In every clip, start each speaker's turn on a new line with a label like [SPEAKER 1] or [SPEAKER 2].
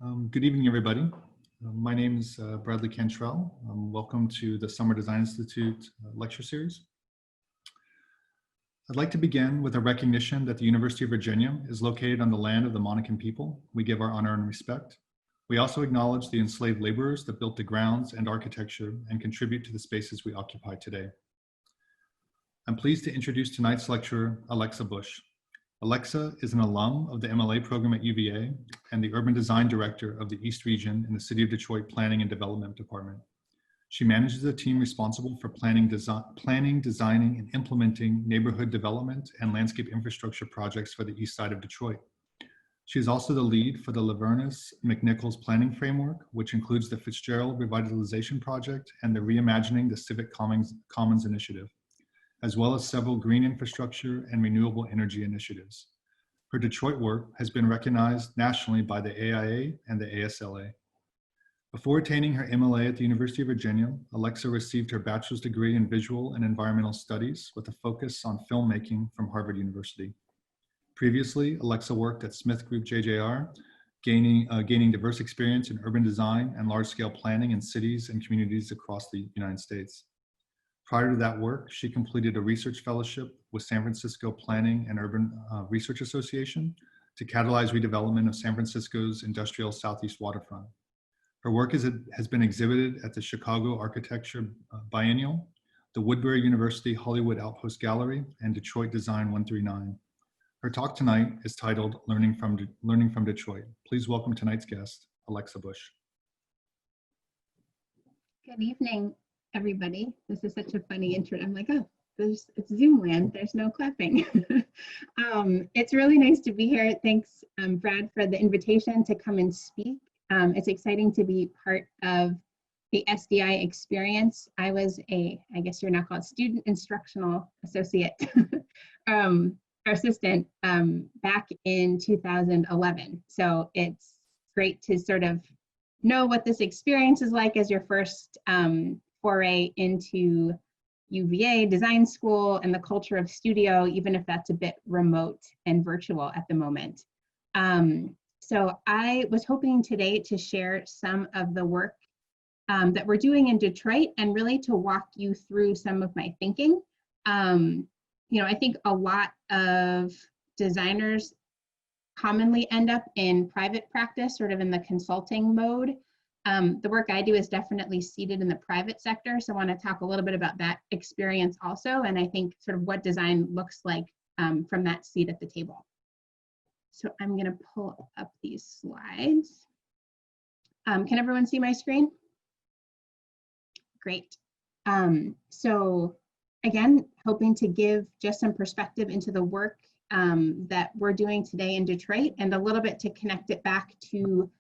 [SPEAKER 1] Good evening, everybody. My name is Bradley Cantrell. Welcome to the Summer Design Institute lecture series. I'd like to begin with a recognition that the University of Virginia is located on the land of the Monacan people. We give our honor and respect. We also acknowledge the enslaved laborers that built the grounds and architecture and contribute to the spaces we occupy today. I'm pleased to introduce tonight's lecturer, Alexa Bush. Alexa is an alum of the MLA program at UVA and the Urban Design Director of the East Region in the City of Detroit Planning and Development Department. She manages a team responsible for planning, designing, and implementing neighborhood development and landscape infrastructure projects for the east side of Detroit. She is also the lead for the Livernois McNichols Planning Framework, which includes the Fitzgerald Revitalization Project and the Reimagining the Civic Commons Initiative, as well as several green infrastructure and renewable energy initiatives. Her Detroit work has been recognized nationally by the AIA and the ASLA. Before attaining her MLA at the University of Virginia, Alexa received her bachelor's degree in visual and environmental studies with a focus on filmmaking from Harvard University. Previously, Alexa worked at SmithgroupJJR, gaining diverse experience in urban design and large-scale planning in cities and communities across the United States. Prior to that work, she completed a research fellowship with San Francisco Planning and Urban Research Association to catalyze redevelopment of San Francisco's industrial southeast waterfront. Her work has been exhibited at the Chicago Architecture Biennial, the Woodbury University Hollywood Outpost Gallery, and Detroit Design 139. Her talk tonight is titled Learning from Detroit. Please welcome tonight's guest, Alexa Bush.
[SPEAKER 2] Good evening, everybody. This is such a funny intro. I'm like, oh, it's Zoom land. There's no clapping. It's really nice to be here. Thanks, Brad, for the invitation to come and speak. It's exciting to be part of the SDI experience. I was I guess you're now called student instructional associate, assistant back in 2011. So it's great to sort of know what this experience is like as your first foray into UVA design school and the culture of studio, even if that's a bit remote and virtual at the moment. So I was hoping today to share some of the work that we're doing in Detroit and really to walk you through some of my thinking. I think a lot of designers commonly end up in private practice, sort of in the consulting mode. The work I do is definitely seated in the private sector, so I want to talk a little bit about that experience also, and I think sort of what design looks like from that seat at the table. So I'm going to pull up these slides. Can everyone see my screen? Great. So again, hoping to give just some perspective into the work that we're doing today in Detroit and a little bit to connect it back to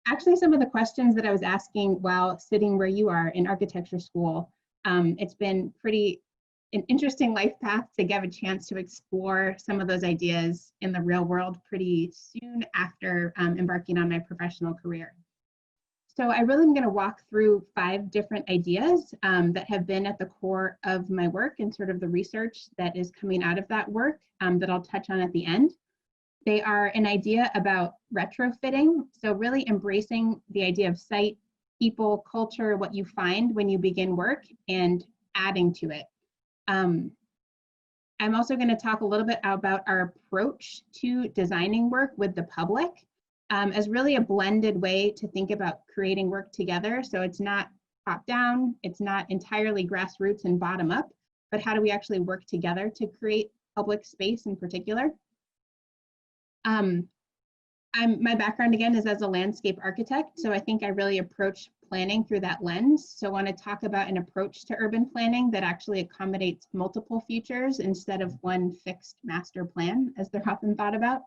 [SPEAKER 2] actually some of the questions that I was asking while sitting where you are in architecture school. It's been an interesting life path to get a chance to explore some of those ideas in the real world pretty soon after embarking on my professional career. So I really am going to walk through 5 different ideas that have been at the core of my work and sort of the research that is coming out of that work that I'll touch on at the end. They are an idea about retrofitting, so really embracing the idea of site, people, culture, what you find when you begin work, and adding to it. I'm also going to talk a little bit about our approach to designing work with the public as really a blended way to think about creating work together. So it's not top down, it's not entirely grassroots and bottom up, but how do we actually work together to create public space in particular? My background again is as a landscape architect, so I think I really approach planning through that lens. So I want to talk about an approach to urban planning that actually accommodates multiple futures instead of one fixed master plan, as they're often thought about.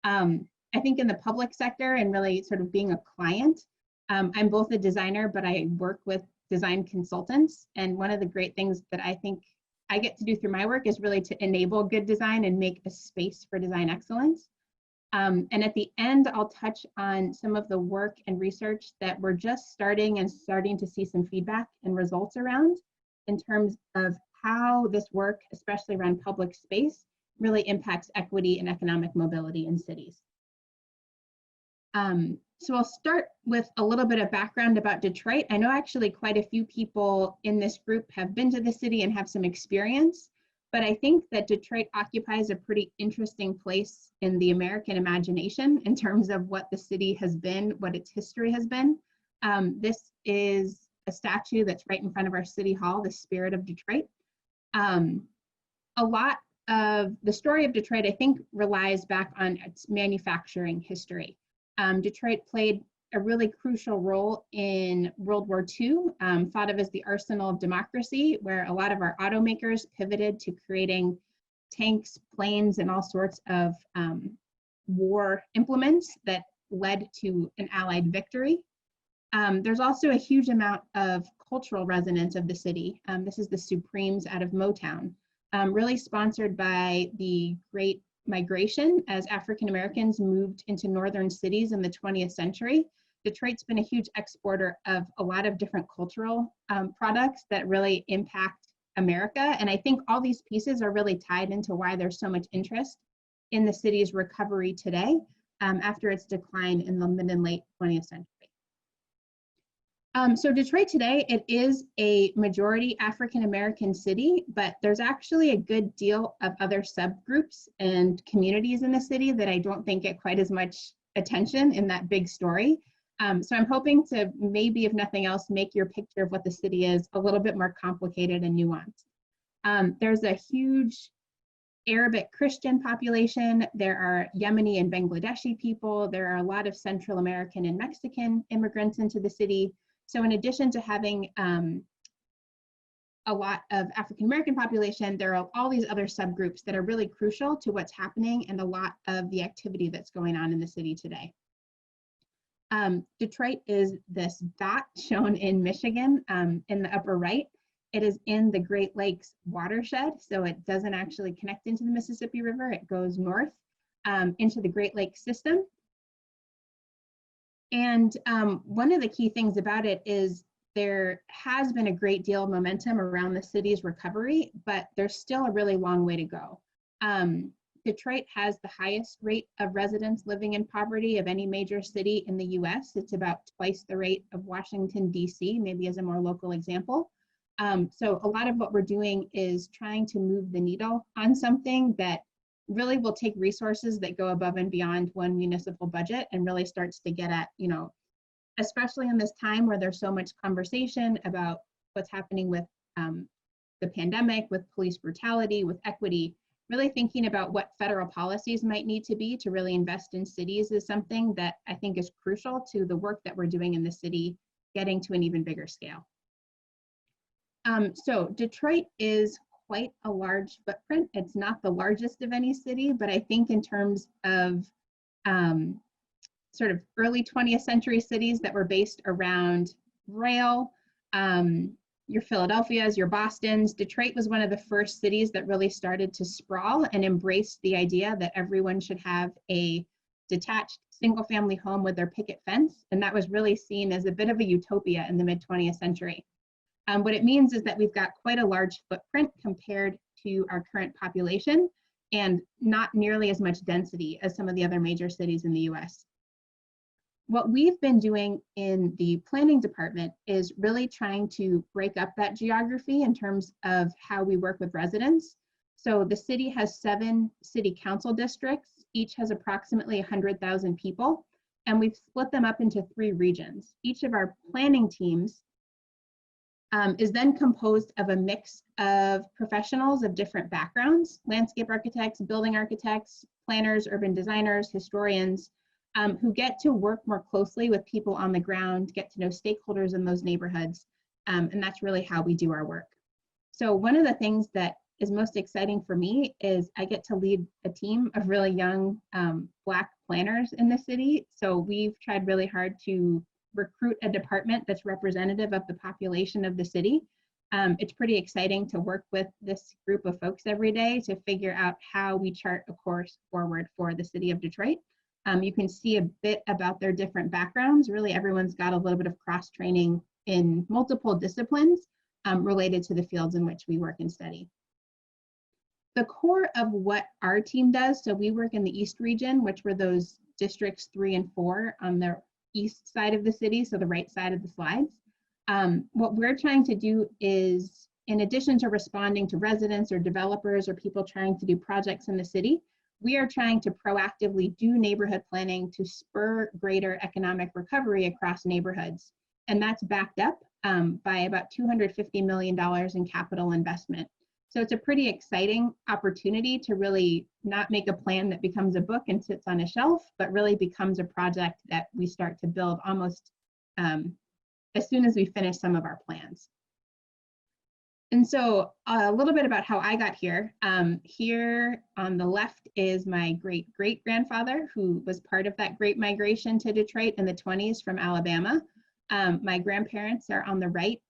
[SPEAKER 2] I think in the public sector and really sort of being a client, I'm both a designer, but I work with design consultants. And one of the great things that I think I get to do through my work is really to enable good design and make a space for design excellence. And at the end, I'll touch on some of the work and research that we're just starting to see some feedback and results around in terms of how this work, especially around public space, really impacts equity and economic mobility in cities. So I'll start with a little bit of background about Detroit. I know actually quite a few people in this group have been to the city and have some experience, but I think that Detroit occupies a pretty interesting place in the American imagination in terms of what the city has been, what its history has been. This is a statue that's right in front of our city hall, the Spirit of Detroit. A lot of the story of Detroit, I think, relies back on its manufacturing history. Detroit played a really crucial role in World War II, thought of as the arsenal of democracy, where a lot of our automakers pivoted to creating tanks, planes, and all sorts of war implements that led to an Allied victory. There's also a huge amount of cultural resonance of the city. This is the Supremes out of Motown, really sponsored by the Great Migration as African Americans moved into northern cities in the 20th century. Detroit's been a huge exporter of a lot of different cultural products that really impact America. And I think all these pieces are really tied into why there's so much interest in the city's recovery today after its decline in the mid and late 20th century. So Detroit today, it is a majority African-American city, but there's actually a good deal of other subgroups and communities in the city that I don't think get quite as much attention in that big story. So I'm hoping to maybe, if nothing else, make your picture of what the city is a little bit more complicated and nuanced. There's a huge Arabic Christian population. There are Yemeni and Bangladeshi people. There are a lot of Central American and Mexican immigrants into the city. So in addition to having a lot of African-American population, there are all these other subgroups that are really crucial to what's happening and a lot of the activity that's going on in the city today. Detroit is this dot shown in Michigan in the upper right. It is in the Great Lakes watershed, so it doesn't actually connect into the Mississippi River. It goes north into the Great Lakes system. And one of the key things about it is there has been a great deal of momentum around the city's recovery, but there's still a really long way to go. Detroit has the highest rate of residents living in poverty of any major city in the US. It's about twice the rate of Washington, DC, maybe as a more local example. So a lot of what we're doing is trying to move the needle on something that really will take resources that go above and beyond one municipal budget and really starts to get at, you know, especially in this time where there's so much conversation about what's happening with the pandemic, with police brutality, with equity, really thinking about what federal policies might need to be to really invest in cities is something that I think is crucial to the work that we're doing in the city, getting to an even bigger scale. So Detroit is quite a large footprint. It's not the largest of any city, but I think in terms of sort of early 20th century cities that were based around rail, your Philadelphias, your Bostons, Detroit was one of the first cities that really started to sprawl and embraced the idea that everyone should have a detached single family home with their picket fence. And that was really seen as a bit of a utopia in the mid 20th century. What it means is that we've got quite a large footprint compared to our current population and not nearly as much density as some of the other major cities in the US. What we've been doing in the planning department is really trying to break up that geography in terms of how we work with residents. So the city has 7 city council districts. Each has approximately 100,000 people, and we've split them up into 3 regions. Each of our planning teams is then composed of a mix of professionals of different backgrounds: landscape architects, building architects, planners, urban designers, historians, who get to work more closely with people on the ground, get to know stakeholders in those neighborhoods, and that's really how we do our work. So one of the things that is most exciting for me is I get to lead a team of really young Black planners in the city. So we've tried really hard to recruit a department that's representative of the population of the city. It's pretty exciting to work with this group of folks every day to figure out how we chart a course forward for the city of Detroit. You can see a bit about their different backgrounds. Really, everyone's got a little bit of cross-training in multiple disciplines related to the fields in which we work and study. The core of what our team does, so we work in the East region, which were those districts 3 and 4 on the east side of the city, so the right side of the slides. What we're trying to do is, in addition to responding to residents or developers or people trying to do projects in the city, we are trying to proactively do neighborhood planning to spur greater economic recovery across neighborhoods. And that's backed up by about $250 million in capital investment. So it's a pretty exciting opportunity to really not make a plan that becomes a book and sits on a shelf, but really becomes a project that we start to build almost as soon as we finish some of our plans. And so a little bit about how I got here. Here on the left is my great-great-grandfather, who was part of that great migration to Detroit in the 20s from Alabama. My grandparents are on the right.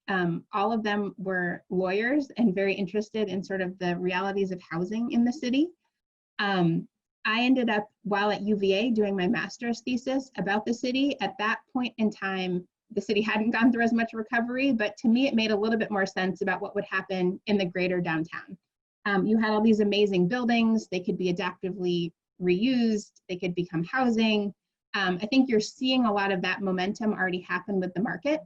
[SPEAKER 2] All of them were lawyers and very interested in sort of the realities of housing in the city. I ended up, while at UVA, doing my master's thesis about the city. At that point in time, the city hadn't gone through as much recovery, but to me, it made a little bit more sense about what would happen in the greater downtown. You had all these amazing buildings. They could be adaptively reused. They could become housing. I think you're seeing a lot of that momentum already happen with the market.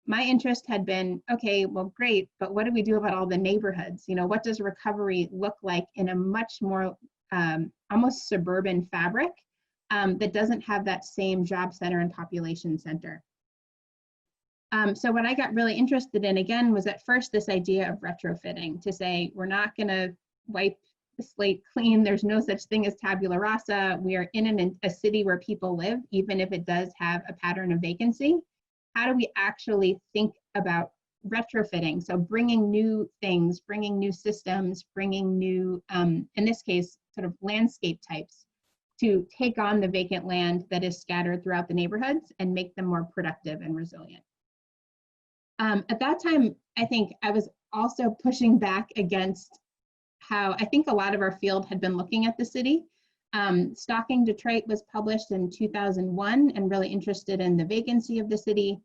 [SPEAKER 2] My interest had been, okay, well, great, but what do we do about all the neighborhoods? You know, what does recovery look like in a much more almost suburban fabric that doesn't have that same job center and population center? So what I got really interested in, again, was at first this idea of retrofitting, to say, we're not gonna wipe the slate clean. There's no such thing as tabula rasa. We are in a city where people live, even if it does have a pattern of vacancy. How do we actually think about retrofitting? So bringing new things, bringing new systems, bringing new, in this case, sort of landscape types to take on the vacant land that is scattered throughout the neighborhoods and make them more productive and resilient. At that time, I think I was also pushing back against how I think a lot of our field had been looking at the city. Stalking Detroit was published in 2001 and really interested in the vacancy of the city.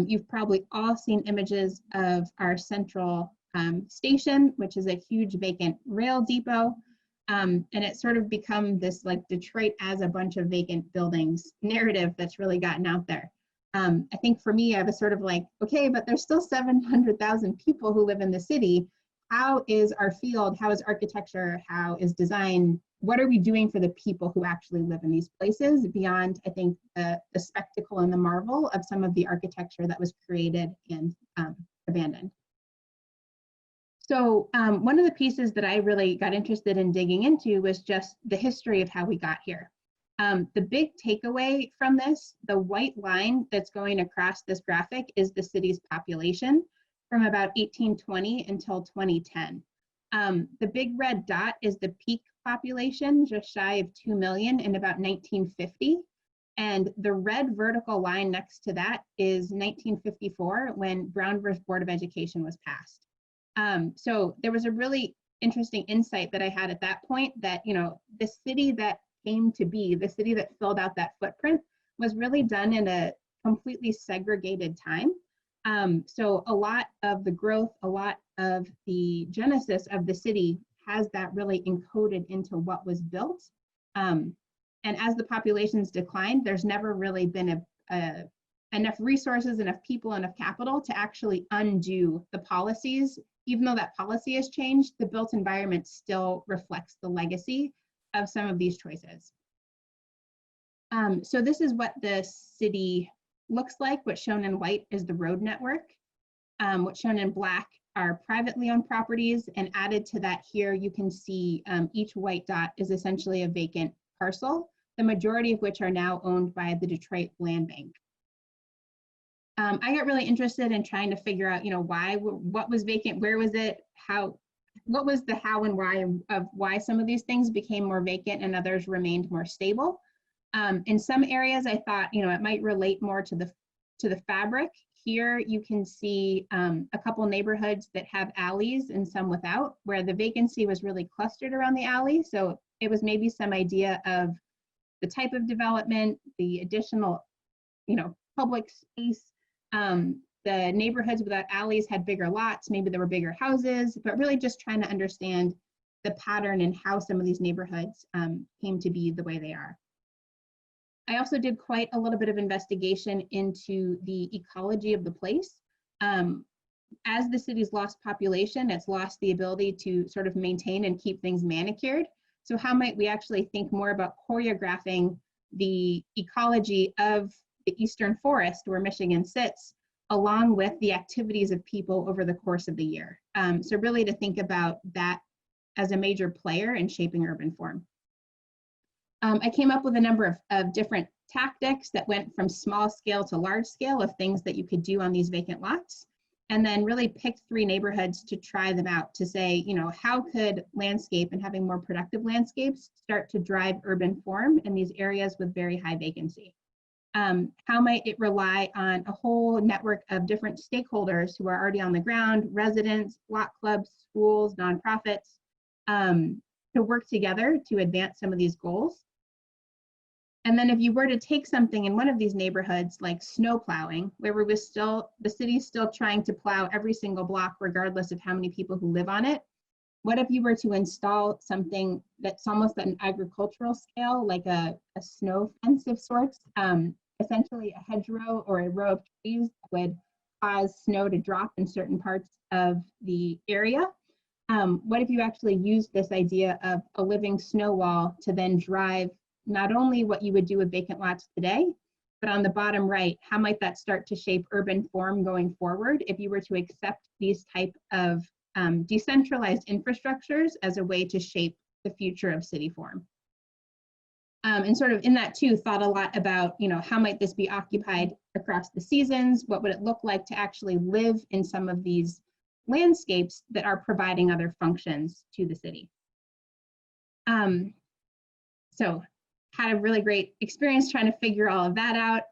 [SPEAKER 2] You've probably all seen images of our central station, which is a huge vacant rail depot. And it's sort of become this like Detroit as a bunch of vacant buildings narrative that's really gotten out there. I think for me, I was sort of like, okay, but there's still 700,000 people who live in the city. How is our field? How is architecture? How is design? What are we doing for the people who actually live in these places beyond, I think, the spectacle and the marvel of some of the architecture that was created and abandoned? So one of the pieces that I really got interested in digging into was just the history of how we got here. The big takeaway from this, the white line that's going across this graphic, is the city's population from about 1820 until 2010. The big red dot is the peak population, just shy of 2 million in about 1950. And the red vertical line next to that is 1954, when Brown versus Board of Education was passed. So there was a really interesting insight that I had at that point that, you know, the city that came to be, the city that filled out that footprint, was really done in a completely segregated time. So a lot of the growth, a lot of the genesis of the city has that really encoded into what was built. And as the populations declined, there's never really been enough resources, enough people, enough capital to actually undo the policies. Even though that policy has changed, the built environment still reflects the legacy of some of these choices. So this is what the city looks like. What's shown in white is the road network. What's shown in black are privately owned properties, and added to that here, you can see each white dot is essentially a vacant parcel, the majority of which are now owned by the Detroit Land Bank. I got really interested in trying to figure out, you know, what was vacant, where was it, what was the how and why of why some of these things became more vacant and others remained more stable. In some areas, I thought, you know, it might relate more to the fabric. Here you can see a couple neighborhoods that have alleys and some without, where the vacancy was really clustered around the alley. So it was maybe some idea of the type of development, the additional, you know, public space. The neighborhoods without alleys had bigger lots, maybe there were bigger houses, but really just trying to understand the pattern and how some of these neighborhoods came to be the way they are. I also did quite a little bit of investigation into the ecology of the place. As the city's lost population, it's lost the ability to sort of maintain and keep things manicured. So how might we actually think more about choreographing the ecology of the eastern forest where Michigan sits, along with the activities of people over the course of the year? So really to think about that as a major player in shaping urban form. I came up with a number of different tactics that went from small scale to large scale of things that you could do on these vacant lots, and then really picked 3 neighborhoods to try them out to say, you know, how could landscape and having more productive landscapes start to drive urban form in these areas with very high vacancy? How might it rely on a whole network of different stakeholders who are already on the ground, residents, lot clubs, schools, nonprofits, to work together to advance some of these goals? And then if you were to take something in one of these neighborhoods like snow plowing, where the city's still trying to plow every single block regardless of how many people who live on it, what if you were to install something that's almost at an agricultural scale, like a snow fence of sorts, essentially a hedgerow or a row of trees that would cause snow to drop in certain parts of the area? What if you actually used this idea of a living snow wall to then drive not only what you would do with vacant lots today, but on the bottom right, how might that start to shape urban form going forward if you were to accept these type of decentralized infrastructures as a way to shape the future of city form? And sort of in that too, thought a lot about, you know, how might this be occupied across the seasons? What would it look like to actually live in some of these landscapes that are providing other functions to the city? So had a really great experience trying to figure all of that out.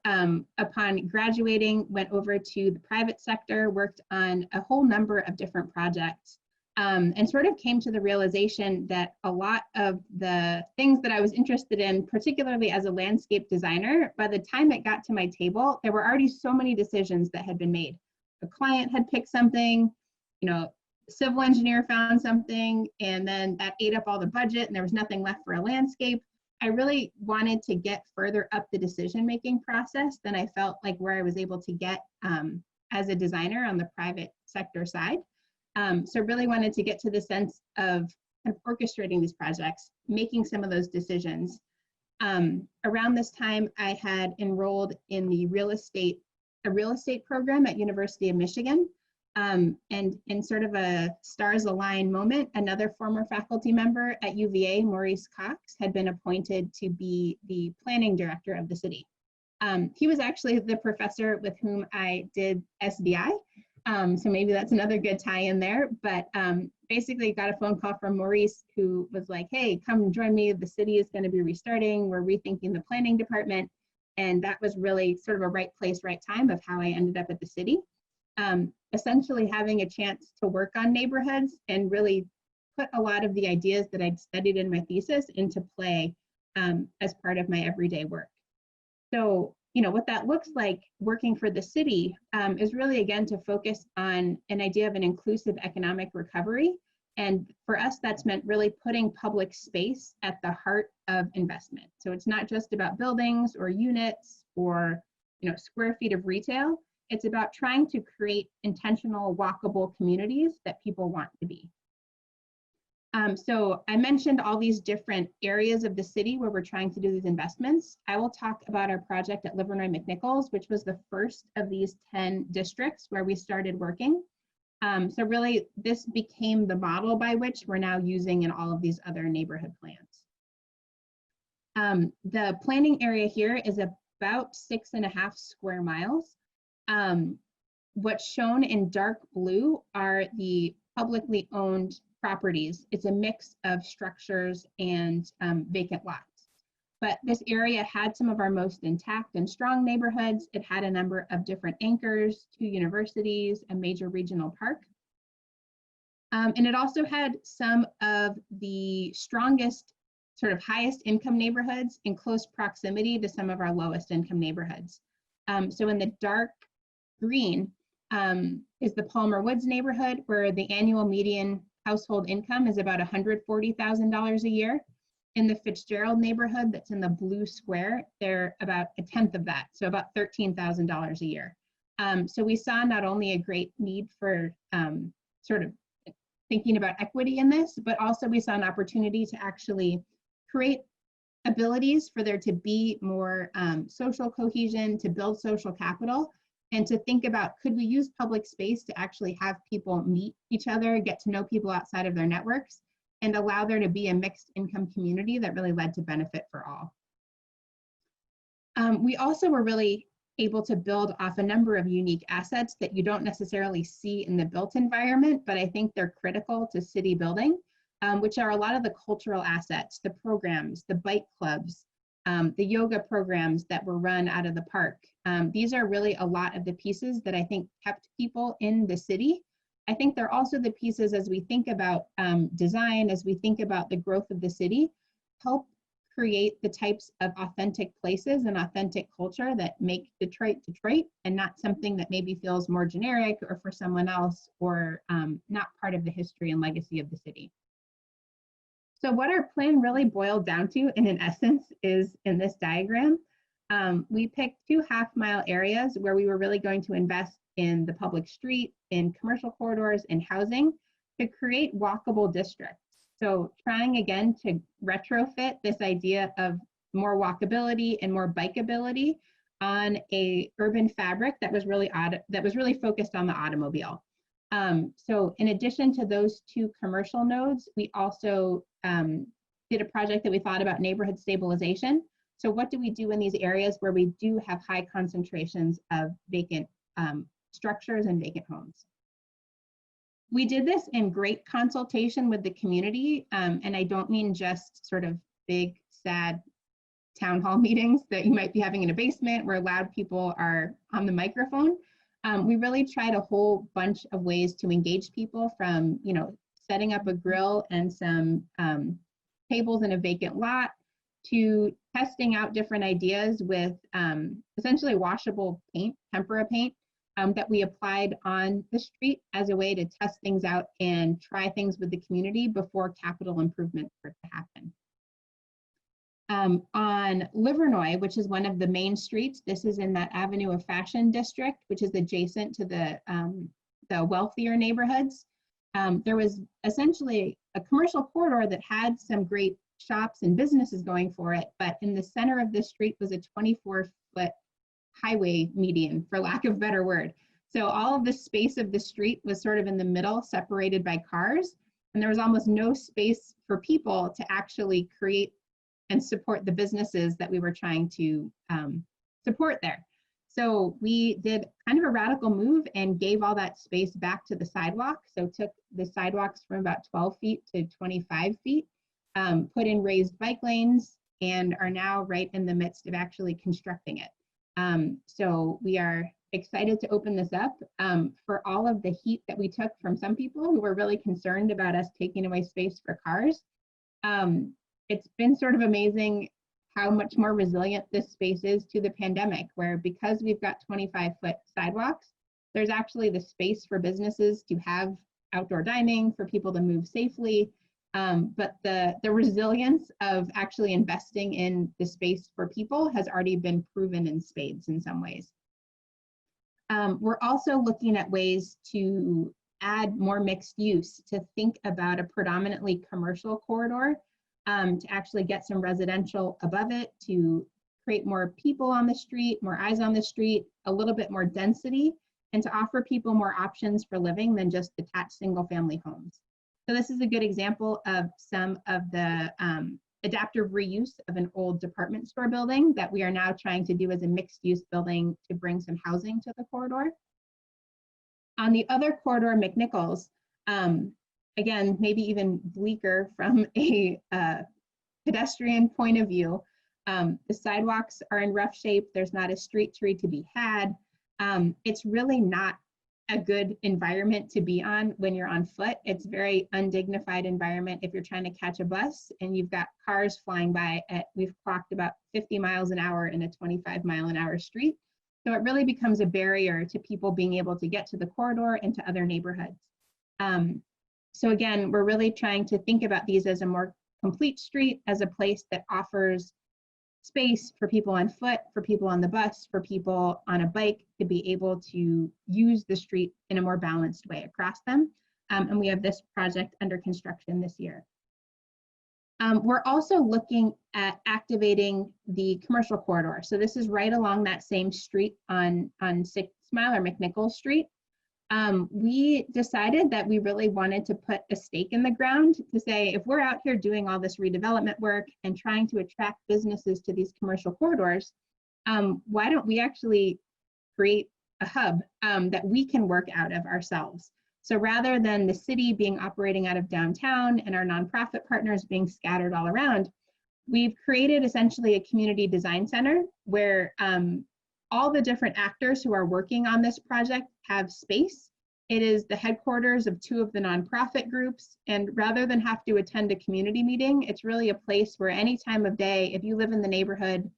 [SPEAKER 2] Upon graduating, went over to the private sector, worked on a whole number of different projects, and sort of came to the realization that a lot of the things that I was interested in, particularly as a landscape designer, by the time it got to my table, there were already so many decisions that had been made. The client had picked something, you know, civil engineer found something, and then that ate up all the budget and there was nothing left for a landscape. I really wanted to get further up the decision-making process than I felt like where I was able to get as a designer on the private sector side. So really wanted to get to the sense of orchestrating these projects, making some of those decisions. Around this time, I had enrolled in the real estate program at University of Michigan. And in sort of a stars align moment, another former faculty member at UVA, Maurice Cox, had been appointed to be the planning director of the city. He was actually the professor with whom I did SDI. So maybe that's another good tie in there, but basically got a phone call from Maurice who was like, hey, come join me. The city is going to be restarting. We're rethinking the planning department. And that was really sort of a right place, right time of how I ended up at the city. Essentially having a chance to work on neighborhoods and really put a lot of the ideas that I'd studied in my thesis into play as part of my everyday work. So, you know, what that looks like working for the city is really, again, to focus on an idea of an inclusive economic recovery. And for us, that's meant really putting public space at the heart of investment. So it's not just about buildings or units or, you know, square feet of retail. It's about trying to create intentional, walkable communities that people want to be. So I mentioned all these different areas of the city where we're trying to do these investments. I will talk about our project at Livernois McNichols, which was the first of these 10 districts where we started working. So really, this became the model by which we're now using in all of these other neighborhood plans. The planning area here is about 6.5 square miles. What's shown in dark blue are the publicly owned properties. It's a mix of structures and vacant lots. But this area had some of our most intact and strong neighborhoods. It had a number of different anchors, 2 universities, a major regional park. And it also had some of the strongest, sort of highest income neighborhoods in close proximity to some of our lowest income neighborhoods. So in the dark green is the Palmer Woods neighborhood, where the annual median household income is about $140,000 a year. In the Fitzgerald neighborhood that's in the blue square, they're about a tenth of that, so about $13,000 a year. So we saw not only a great need for sort of thinking about equity in this, but also we saw an opportunity to actually create abilities for there to be more social cohesion, to build social capital, and to think about, could we use public space to actually have people meet each other, get to know people outside of their networks, and allow there to be a mixed income community that really led to benefit for all. We also were really able to build off a number of unique assets that you don't necessarily see in the built environment, but I think they're critical to city building, which are a lot of the cultural assets, the programs, the bike clubs, the yoga programs that were run out of the park. These are really a lot of the pieces that I think kept people in the city. I think they're also the pieces as we think about design, as we think about the growth of the city, help create the types of authentic places and authentic culture that make Detroit, Detroit, and not something that maybe feels more generic or for someone else or not part of the history and legacy of the city. So what our plan really boiled down to in an essence is in this diagram. We picked 2 half-mile areas where we were really going to invest in the public street, in commercial corridors, and housing to create walkable districts. So trying again to retrofit this idea of more walkability and more bikeability on a urban fabric that was really focused on the automobile. So in addition to those 2 commercial nodes, we also did a project that we thought about neighborhood stabilization. So what do we do in these areas where we do have high concentrations of vacant structures and vacant homes? We did this in great consultation with the community, and I don't mean just sort of big, sad town hall meetings that you might be having in a basement where loud people are on the microphone. We really tried a whole bunch of ways to engage people, from, you know, setting up a grill and some tables in a vacant lot, to testing out different ideas with essentially washable paint, tempera paint, that we applied on the street as a way to test things out and try things with the community before capital improvements were to happen. On Livernois, which is one of the main streets, this is in that Avenue of Fashion district, which is adjacent to the wealthier neighborhoods. There was essentially a commercial corridor that had some great shops and businesses going for it, but in the center of the street was a 24-foot highway median, for lack of a better word. So all of the space of the street was sort of in the middle, separated by cars, and there was almost no space for people to actually create and support the businesses that we were trying to support there. So we did kind of a radical move and gave all that space back to the sidewalk. So took the sidewalks from about 12 feet to 25 feet, put in raised bike lanes, and are now right in the midst of actually constructing it. So we are excited to open this up for all of the heat that we took from some people who were really concerned about us taking away space for cars. It's been sort of amazing how much more resilient this space is to the pandemic, where because we've got 25-foot sidewalks, there's actually the space for businesses to have outdoor dining, for people to move safely. But the resilience of actually investing in the space for people has already been proven in spades in some ways. We're also looking at ways to add more mixed use, to think about a predominantly commercial corridor, to actually get some residential above it, to create more people on the street, more eyes on the street, a little bit more density, and to offer people more options for living than just detached single-family homes. So this is a good example of some of the adaptive reuse of an old department store building that we are now trying to do as a mixed-use building to bring some housing to the corridor. On the other corridor, McNichols, again, maybe even bleaker from a pedestrian point of view. The sidewalks are in rough shape. There's not a street tree to be had. It's really not a good environment to be on when you're on foot. It's very undignified environment if you're trying to catch a bus and you've got cars flying by at, we've clocked about 50 miles an hour in a 25-mile-an-hour street. So it really becomes a barrier to people being able to get to the corridor and to other neighborhoods. So again, we're really trying to think about these as a more complete street as a place that offers space for people on foot, for people on the bus, for people on a bike to be able to use the street in a more balanced way across them. And we have this project under construction this year. We're also looking at activating the commercial corridor. So this is right along that same street on 6 Mile or McNichols Street. We decided that we really wanted to put a stake in the ground to say, if we're out here doing all this redevelopment work and trying to attract businesses to these commercial corridors, why don't we actually create a hub that we can work out of ourselves? So rather than the city being operating out of downtown and our nonprofit partners being scattered all around, we've created essentially a community design center where all the different actors who are working on this project have space. It is the headquarters of 2 of the nonprofit groups. And rather than have to attend a community meeting, it's really a place where any time of day, if you live in the neighborhood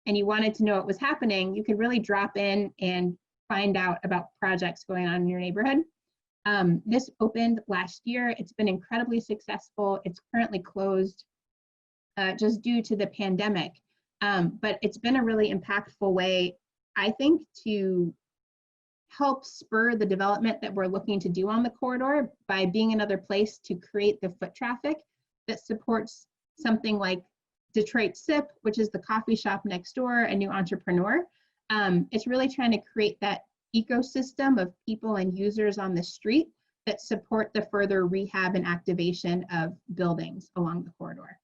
[SPEAKER 2] and you wanted to know what was happening, you could really drop in and find out about projects going on in your neighborhood. This opened last year. It's been incredibly successful. It's currently closed just due to the pandemic. But it's been a really impactful way, I think, to help spur the development that we're looking to do on the corridor by being another place to create the foot traffic that supports something like Detroit Sip, which is the coffee shop next door, a new entrepreneur. It's really trying to create that ecosystem of people and users on the street that support the further rehab and activation of buildings along the corridor.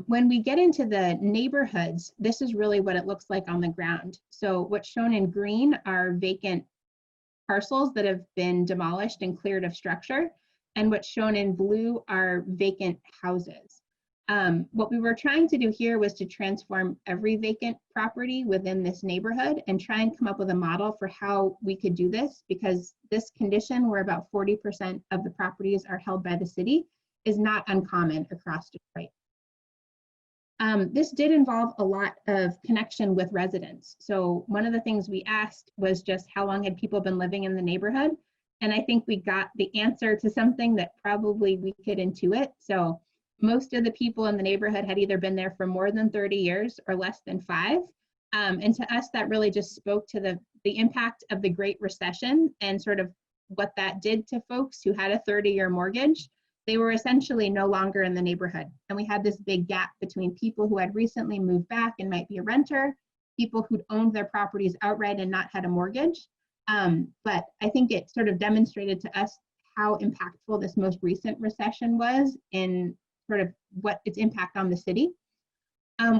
[SPEAKER 2] When we get into the neighborhoods, this is really what it looks like on the ground. So what's shown in green are vacant parcels that have been demolished and cleared of structure. And what's shown in blue are vacant houses. What we were trying to do here was to transform every vacant property within this neighborhood and try and come up with a model for how we could do this, because this condition where about 40% of the properties are held by the city is not uncommon across Detroit. This did involve a lot of connection with residents. So one of the things we asked was just how long had people been living in the neighborhood? And I think we got the answer to something that probably we could intuit. So most of the people in the neighborhood had either been there for more than 30 years or less than 5. And to us, that really just spoke to the impact of the Great Recession and sort of what that did to folks who had a 30-year mortgage. They were essentially no longer in the neighborhood. And we had this big gap between people who had recently moved back and might be a renter, people who'd owned their properties outright and not had a mortgage. But I think it sort of demonstrated to us how impactful this most recent recession was in sort of what its impact on the city.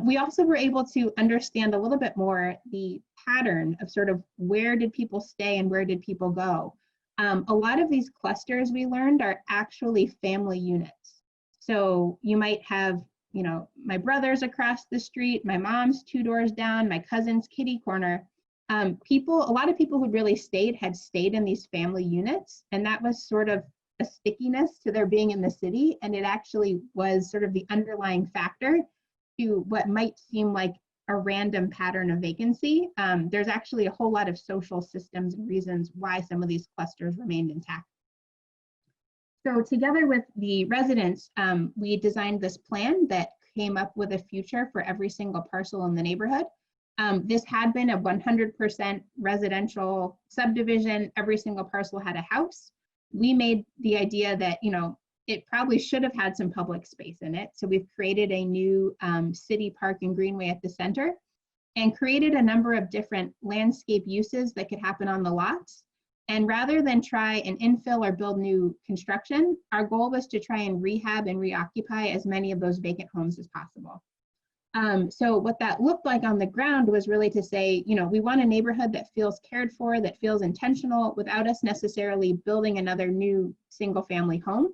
[SPEAKER 2] We also were able to understand a little bit more the pattern of sort of where did people stay and where did people go. A lot of these clusters we learned are actually family units. So you might have, you know, my brother's across the street, my mom's 2 doors down, my cousin's kitty corner. A lot of people who really stayed had stayed in these family units, and that was sort of a stickiness to their being in the city, and it actually was sort of the underlying factor to what might seem like a random pattern of vacancy. There's actually a whole lot of social systems and reasons why some of these clusters remained intact. So together with the residents, we designed this plan that came up with a future for every single parcel in the neighborhood. This had been a 100% residential subdivision. Every single parcel had a house. We made the idea that, you know, it probably should have had some public space in it. So we've created a new city park and greenway at the center and created a number of different landscape uses that could happen on the lots. And rather than try and infill or build new construction, our goal was to try and rehab and reoccupy as many of those vacant homes as possible. So what that looked like on the ground was really to say, you know, we want a neighborhood that feels cared for, that feels intentional without us necessarily building another new single family home.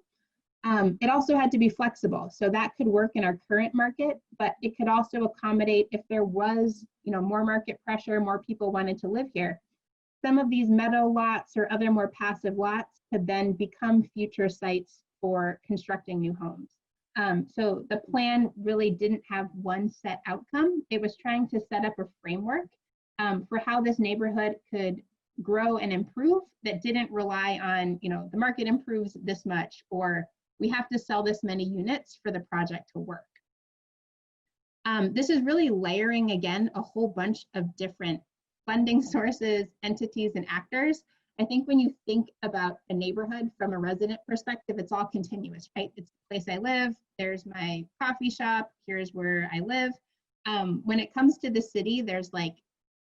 [SPEAKER 2] It also had to be flexible. So that could work in our current market, but it could also accommodate if there was, you know, more market pressure, more people wanted to live here. Some of these meadow lots or other more passive lots could then become future sites for constructing new homes. So the plan really didn't have one set outcome. It was trying to set up a framework for how this neighborhood could grow and improve that didn't rely on, you know, the market improves this much or we have to sell this many units for the project to work. This is really layering, again, a whole bunch of different funding sources, entities, and actors. I think when you think about a neighborhood from a resident perspective, it's all continuous, right? It's the place I live, there's my coffee shop, here's where I live. When it comes to the city, there's like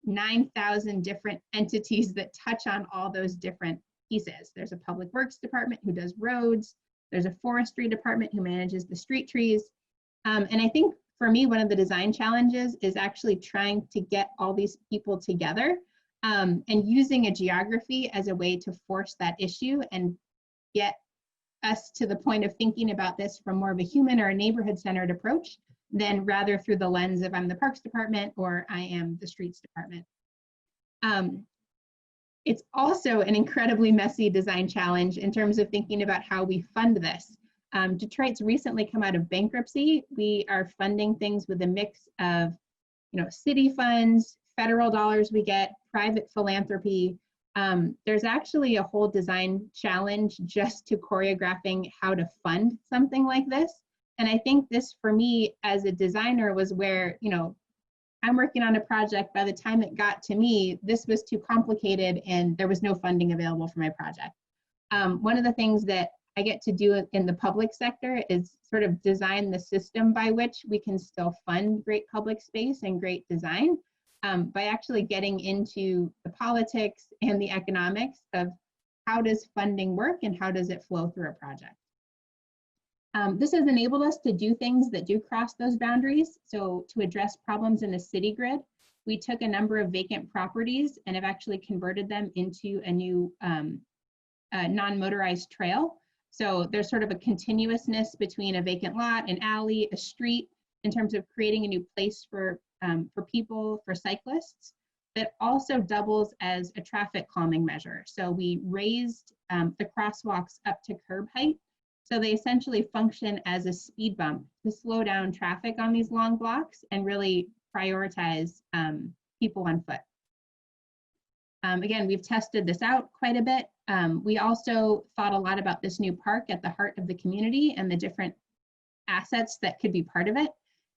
[SPEAKER 2] 9,000 different entities that touch on all those different pieces. There's a public works department who does roads, there's a forestry department who manages the street trees. And I think for me, one of the design challenges is actually trying to get all these people together and using a geography as a way to force that issue and get us to the point of thinking about this from more of a human or a neighborhood-centered approach than rather through the lens of I'm the parks department or I am the streets department. It's also an incredibly messy design challenge in terms of thinking about how we fund this. Detroit's recently come out of bankruptcy. We are funding things with a mix of, city funds, federal dollars we get, private philanthropy. There's actually a whole design challenge just to choreographing how to fund something like this. And I think this, for me as a designer, was where, I'm working on a project. By the time it got to me, this was too complicated and there was no funding available for my project. One of the things that I get to do in the public sector is sort of design the system by which we can still fund great public space and great design by actually getting into the politics and the economics of how does funding work and how does it flow through a project. This has enabled us to do things that do cross those boundaries. So to address problems in a city grid, we took a number of vacant properties and have actually converted them into a new non-motorized trail. So there's sort of a continuousness between a vacant lot, an alley, a street, in terms of creating a new place for people, for cyclists, that also doubles as a traffic calming measure. So we raised the crosswalks up to curb height. So they essentially function as a speed bump to slow down traffic on these long blocks and really prioritize people on foot. Again, we've tested this out quite a bit. We also thought a lot about this new park at the heart of the community and the different assets that could be part of it.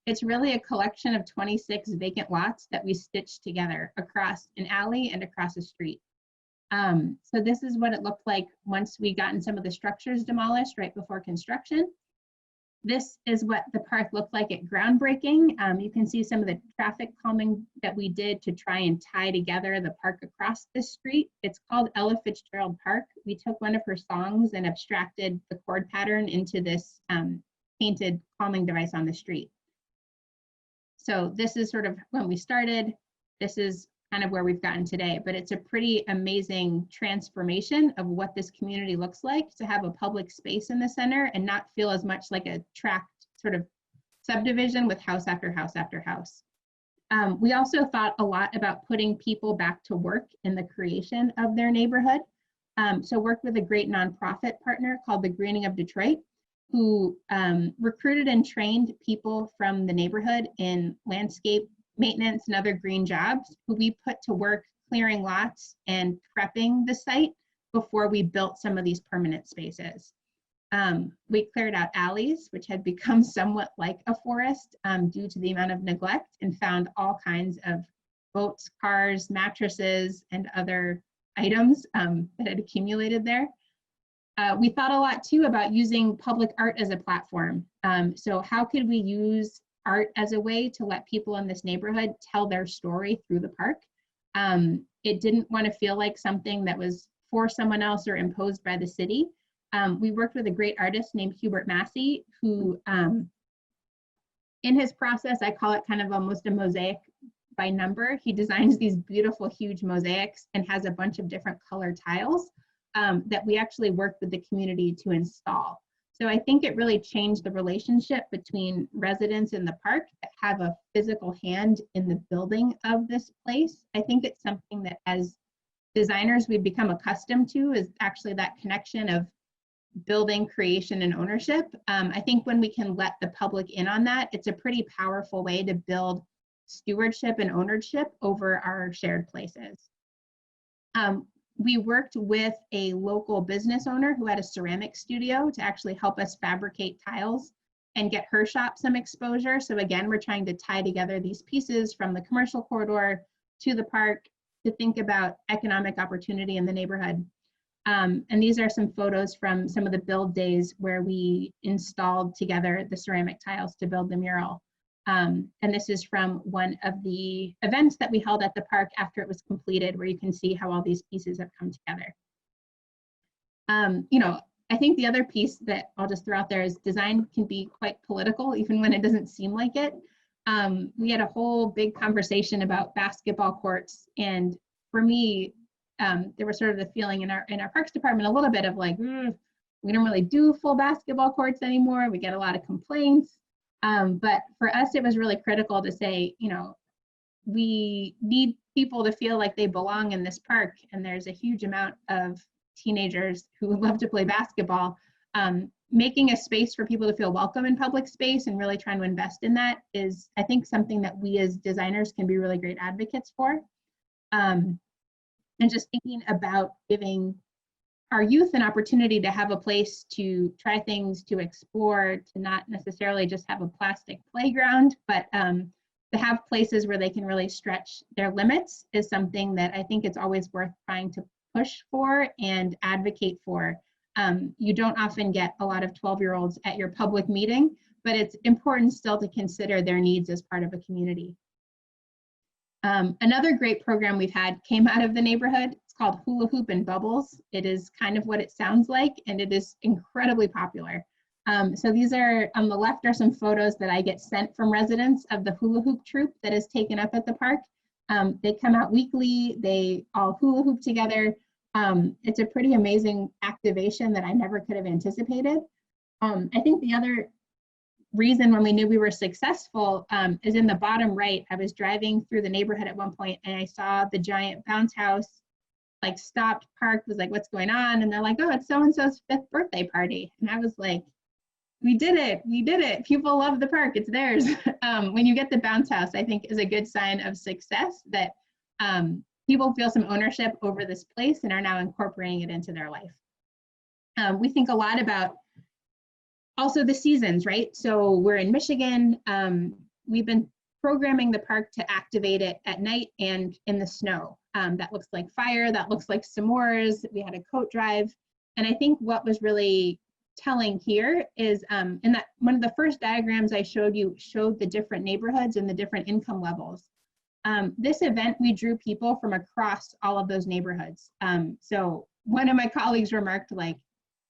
[SPEAKER 2] It's really a collection of 26 vacant lots that we stitched together across an alley and across a street. So this is what it looked like once we gotten some of the structures demolished right before construction. This is what the park looked like at groundbreaking. You can see some of the traffic calming that we did to try and tie together the park across the street. It's called Ella Fitzgerald Park. We took one of her songs and abstracted the chord pattern into this painted calming device on the street. So this is sort of when we started. This is kind of where we've gotten today, but it's a pretty amazing transformation of what this community looks like to have a public space in the center and not feel as much like a tract sort of subdivision with house after house after house. We also thought a lot about putting people back to work in the creation of their neighborhood. So worked with a great nonprofit partner called the Greening of Detroit, who recruited and trained people from the neighborhood in landscape maintenance and other green jobs, who we put to work clearing lots and prepping the site before we built some of these permanent spaces. We cleared out alleys, which had become somewhat like a forest due to the amount of neglect, and found all kinds of boats, cars, mattresses, and other items that had accumulated there. We thought a lot too about using public art as a platform. So how could we use art as a way to let people in this neighborhood tell their story through the park? It didn't want to feel like something that was for someone else or imposed by the city. We worked with a great artist named Hubert Massey, who in his process, I call it kind of almost a mosaic by number. He designs these beautiful, huge mosaics and has a bunch of different color tiles that we actually worked with the community to install. So I think it really changed the relationship between residents in the park that have a physical hand in the building of this place. I think it's something that as designers we've become accustomed to, is actually that connection of building, creation, and ownership. I think when we can let the public in on that, it's a pretty powerful way to build stewardship and ownership over our shared places. We worked with a local business owner who had a ceramic studio to actually help us fabricate tiles and get her shop some exposure. So again, we're trying to tie together these pieces from the commercial corridor to the park to think about economic opportunity in the neighborhood. And these are some photos from some of the build days where we installed together the ceramic tiles to build the mural. And this is from one of the events that we held at the park after it was completed, where you can see how all these pieces have come together. You know, I think the other piece that I'll just throw out there is design can be quite political, even when it doesn't seem like it. We had a whole big conversation about basketball courts, and for me, there was sort of the feeling in our parks department a little bit of like, we don't really do full basketball courts anymore. We get a lot of complaints. But for us, it was really critical to say, you know, we need people to feel like they belong in this park. And there's a huge amount of teenagers who would love to play basketball. Making a space for people to feel welcome in public space and really trying to invest in that is, I think, something that we as designers can be really great advocates for. And just thinking about giving our youth an opportunity to have a place to try things, to explore, to not necessarily just have a plastic playground, but to have places where they can really stretch their limits is something that I think it's always worth trying to push for and advocate for. You don't often get a lot of 12-year-olds at your public meeting, but it's important still to consider their needs as part of a community. Another great program we've had came out of the neighborhood. It's called Hula Hoop and Bubbles. It is kind of what it sounds like, and it is incredibly popular. So these are, on the left are some photos that I get sent from residents of the hula hoop troupe that is taken up at the park. They come out weekly, they all hula hoop together. It's a pretty amazing activation that I never could have anticipated. I think the other reason when we knew we were successful is in the bottom right. I was driving through the neighborhood at one point and I saw the giant bounce house, like stopped, parked, was like, what's going on? And they're like, oh, it's so-and-so's 5th birthday party. And I was like, we did it, we did it. People love the park, it's theirs. When you get the bounce house, I think is a good sign of success that people feel some ownership over this place and are now incorporating it into their life. We think a lot about also the seasons, right? So we're in Michigan. We've been programming the park to activate it at night and in the snow. That looks like fire, that looks like s'mores. We had a coat drive. And I think what was really telling here is in that one of the first diagrams I showed you showed the different neighborhoods and the different income levels. This event, we drew people from across all of those neighborhoods. So one of my colleagues remarked like,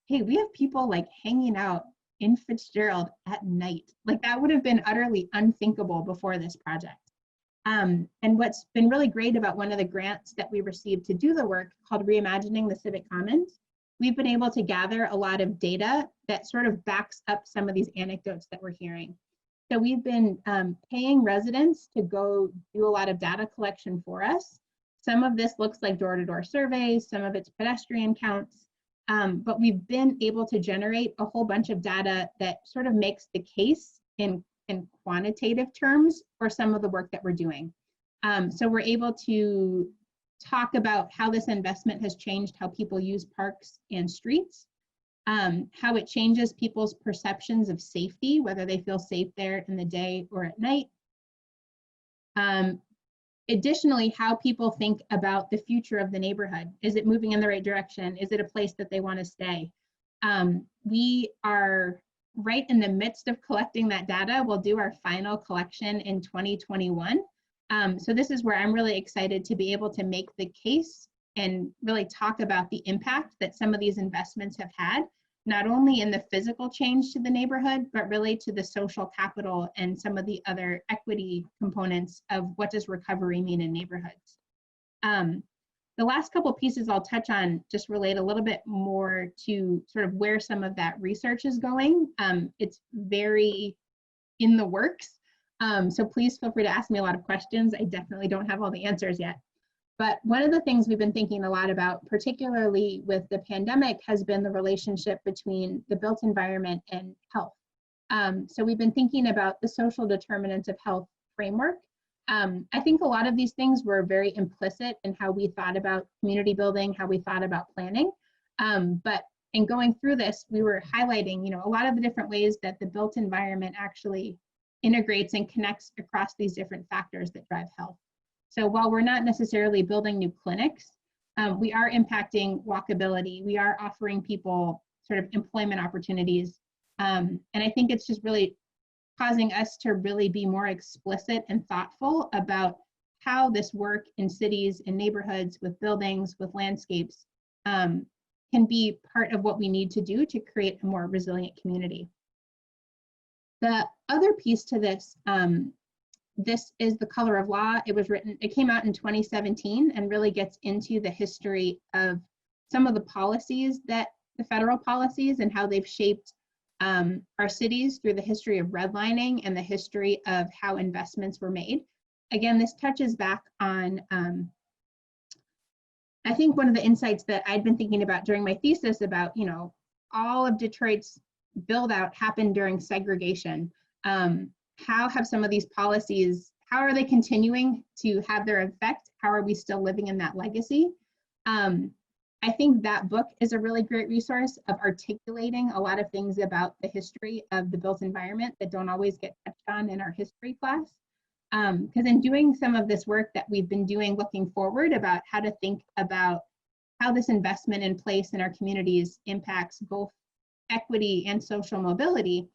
[SPEAKER 2] hey, we have people like hanging out in Fitzgerald at night. Like that would have been utterly unthinkable before this project. And what's been really great about one of the grants that we received to do the work called Reimagining the Civic Commons, we've been able to gather a lot of data that sort of backs up some of these anecdotes that we're hearing. So we've been paying residents to go do a lot of data collection for us. Some of this looks like door-to-door surveys, some of it's pedestrian counts, but we've been able to generate a whole bunch of data that sort of makes the case in quantitative terms for some of the work that we're doing. So we're able to talk about how this investment has changed how people use parks and streets, how it changes people's perceptions of safety, whether they feel safe there in the day or at night. Additionally, how people think about the future of the neighborhood. Is it moving in the right direction? Is it a place that they want to stay? We are right in the midst of collecting that data. We'll do our final collection in 2021. So this is where I'm really excited to be able to make the case and really talk about the impact that some of these investments have had, not only in the physical change to the neighborhood, but really to the social capital and some of the other equity components of what does recovery mean in neighborhoods. The last couple pieces I'll touch on just relate a little bit more to sort of where some of that research is going. It's very in the works. So please feel free to ask me a lot of questions. I definitely don't have all the answers yet. But one of the things we've been thinking a lot about, particularly with the pandemic, has been the relationship between the built environment and health. So we've been thinking about the social determinants of health framework. I think a lot of these things were very implicit in how we thought about community building, how we thought about planning. But in going through this, we were highlighting, a lot of the different ways that the built environment actually integrates and connects across these different factors that drive health. So while we're not necessarily building new clinics, we are impacting walkability. We are offering people sort of employment opportunities. And I think it's just really causing us to really be more explicit and thoughtful about how this work in cities, in neighborhoods, with buildings, with landscapes, can be part of what we need to do to create a more resilient community. The other piece to this, this is The Color of Law. It came out in 2017 and really gets into the history of some of the policies the federal policies and how they've shaped our cities through the history of redlining and the history of how investments were made. Again, this touches back on, I think one of the insights that I'd been thinking about during my thesis about, all of Detroit's build out happened during segregation. How have some of these policies, how are they continuing to have their effect? How are we still living in that legacy? I think that book is a really great resource of articulating a lot of things about the history of the built environment that don't always get touched on in our history class. Because in doing some of this work that we've been doing looking forward about how to think about how this investment in place in our communities impacts both equity and social mobility,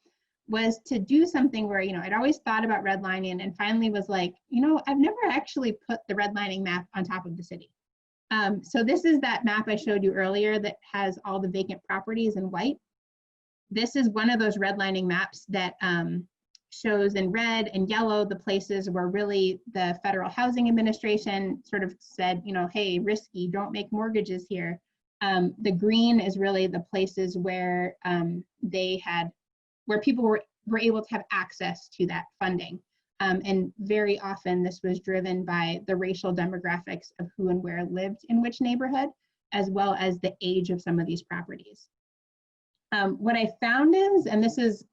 [SPEAKER 2] was to do something where, I'd always thought about redlining and finally was like, I've never actually put the redlining map on top of the city. So this is that map I showed you earlier that has all the vacant properties in white. This is one of those redlining maps that shows in red and yellow the places where really the Federal Housing Administration sort of said, hey, risky, don't make mortgages here. The green is really the places where where people were able to have access to that funding. And very often this was driven by the racial demographics of who and where lived in which neighborhood, as well as the age of some of these properties. What I found is, and this is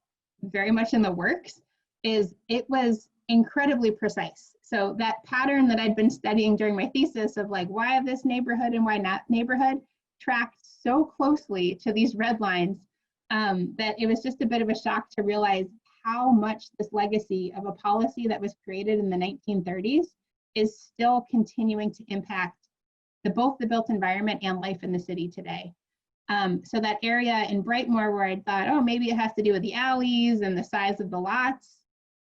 [SPEAKER 2] very much in the works, is it was incredibly precise. So that pattern that I'd been studying during my thesis of like, why this neighborhood and why not neighborhood, tracked so closely to these red lines that it was just a bit of a shock to realize how much this legacy of a policy that was created in the 1930s is still continuing to impact both the built environment and life in the city today. So that area in Brightmoor where I thought, oh, maybe it has to do with the alleys and the size of the lots,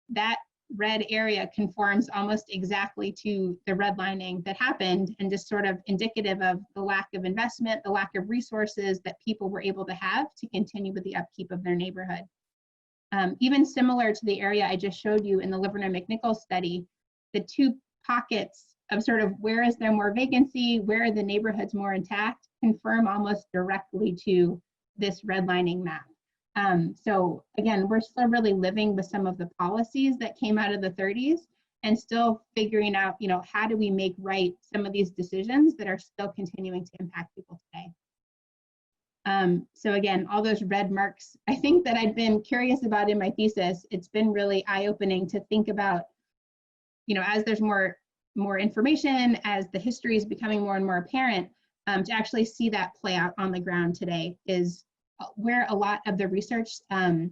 [SPEAKER 2] that red area conforms almost exactly to the redlining that happened, and just sort of indicative of the lack of investment, the lack of resources that people were able to have to continue with the upkeep of their neighborhood. Even similar to the area I just showed you in the Livernois McNichols study, the two pockets of sort of where is there more vacancy, where are the neighborhoods more intact, confirm almost directly to this redlining map. So again, we're still really living with some of the policies that came out of the 30s and still figuring out, how do we make right some of these decisions that are still continuing to impact people today. So again, all those red marks, I think that I'd been curious about in my thesis, it's been really eye-opening to think about, as there's more information, as the history is becoming more and more apparent, to actually see that play out on the ground today is where a lot of the research and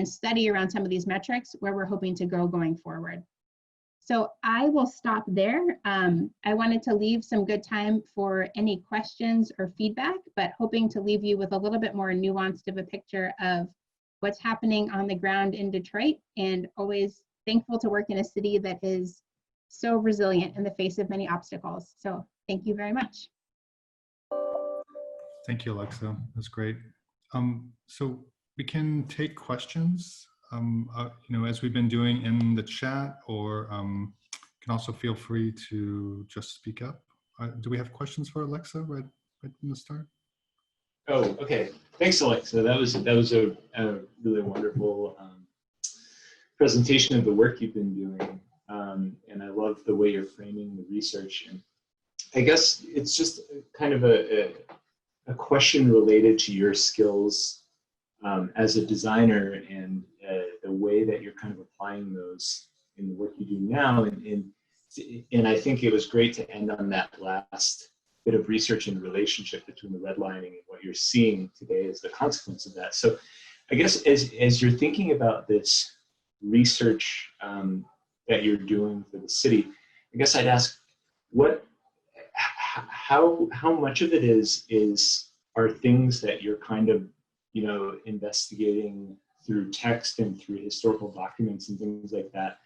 [SPEAKER 2] study around some of these metrics, where we're hoping to go going forward. So I will stop there. I wanted to leave some good time for any questions or feedback, but hoping to leave you with a little bit more nuanced of a picture of what's happening on the ground in Detroit, and always thankful to work in a city that is so resilient in the face of many obstacles. So thank you very much.
[SPEAKER 1] Thank you, Alexa. That's great. So we can take questions, as we've been doing in the chat, or can also feel free to just speak up. Do we have questions for Alexa right from the start?
[SPEAKER 3] Oh, okay. Thanks, Alexa. That was a really wonderful presentation of the work you've been doing, and I love the way you're framing the research. And I guess it's just kind of a question related to your skills as a designer, and the way that you're kind of applying those in the work you do now. And And I think it was great to end on that last bit of research and relationship between the redlining and what you're seeing today as the consequence of that. So I guess as you're thinking about this research that you're doing for the city, I guess I'd ask how much of it are things that you're kind of, you know, investigating through text and through historical documents and things like that,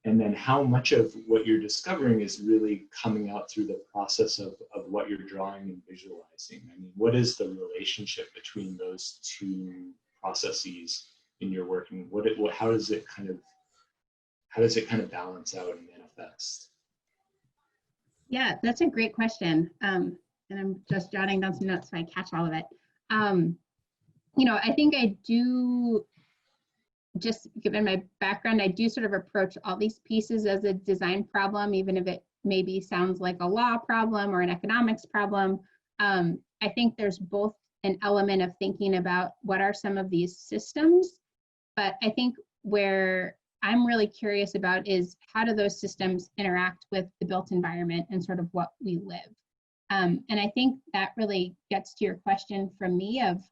[SPEAKER 3] and then how much of what you're discovering is really coming out through the process of what you're drawing and visualizing. I mean, what is the relationship between those two processes in your work, and how does it kind of balance out and manifest?
[SPEAKER 2] Yeah, that's a great question. And I'm just jotting down some notes so I catch all of it. You know, I think I do, just given my background, I do sort of approach all these pieces as a design problem, even if it maybe sounds like a law problem or an economics problem. I think there's both an element of thinking about what are some of these systems, but I think where I'm really curious about is how do those systems interact with the built environment and sort of what we live. And I think that really gets to your question from me of,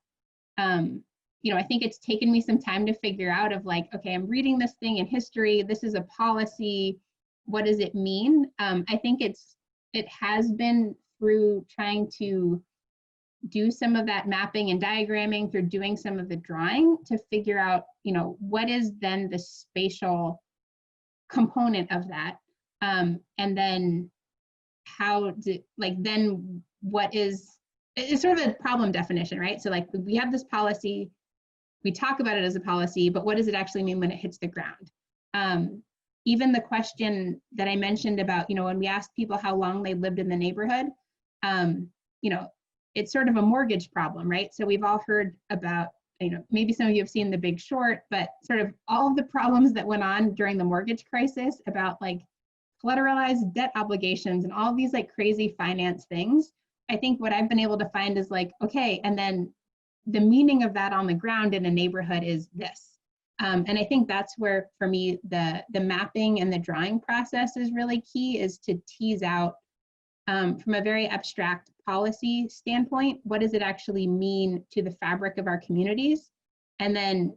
[SPEAKER 2] you know, I think it's taken me some time to figure out of like, okay, I'm reading this thing in history, this is a policy, what does it mean? I think it has been through trying to do some of that mapping and diagramming, through doing some of the drawing to figure out, you know, what is then the spatial component of that. And then how do, like, then what is, it's sort of a problem definition, right? So like we have this policy, we talk about it as a policy, but what does it actually mean when it hits the ground? Even the question that I mentioned about, you know, when we asked people how long they lived in the neighborhood, you know, it's sort of a mortgage problem, right? So we've all heard about, you know, maybe some of you have seen The Big Short, but sort of all of the problems that went on during the mortgage crisis about like collateralized debt obligations and all these like crazy finance things. I think what I've been able to find is like, okay, and then the meaning of that on the ground in a neighborhood is this. And I think that's where, for me, the mapping and the drawing process is really key, is to tease out from a very abstract policy standpoint, what does it actually mean to the fabric of our communities? And then,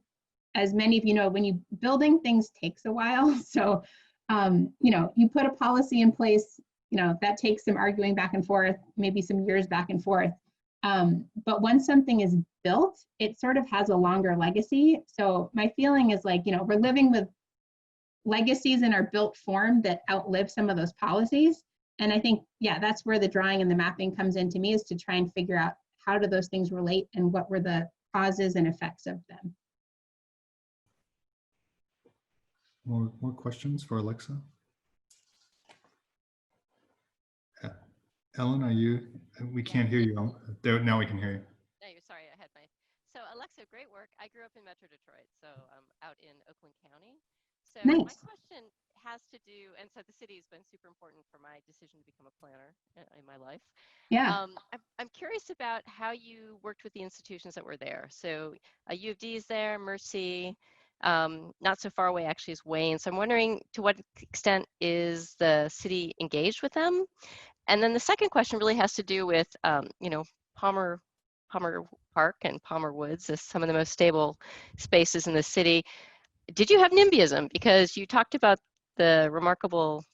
[SPEAKER 2] as many of you know, when you building things takes a while. So, you know, you put a policy in place, you know, that takes some arguing back and forth, maybe some years back and forth. But once something is built, it sort of has a longer legacy. So my feeling is like, you know, we're living with legacies in our built form that outlive some of those policies. And I think, yeah, that's where the drawing and the mapping comes in to me, is to try and figure out how do those things relate and what were the causes and effects of them.
[SPEAKER 1] More questions for Alexa? Ellen, are you? We can't hear you. There, now we can hear you.
[SPEAKER 4] No, you're sorry, I had my. So Alexa, great work. I grew up in Metro Detroit, so out in Oakland County. So
[SPEAKER 2] Nice.
[SPEAKER 4] My question has to do, and so the city has been super important for my decision to become a planner in my life.
[SPEAKER 2] Yeah.
[SPEAKER 4] I'm curious about how you worked with the institutions that were there. So U of D is there, Mercy, not so far away actually is Wayne. So I'm wondering, to what extent is the city engaged with them? And then the second question really has to do with, you know, Palmer Park and Palmer Woods as some of the most stable spaces in the city. Did you have NIMBYism? Because you talked about the remarkable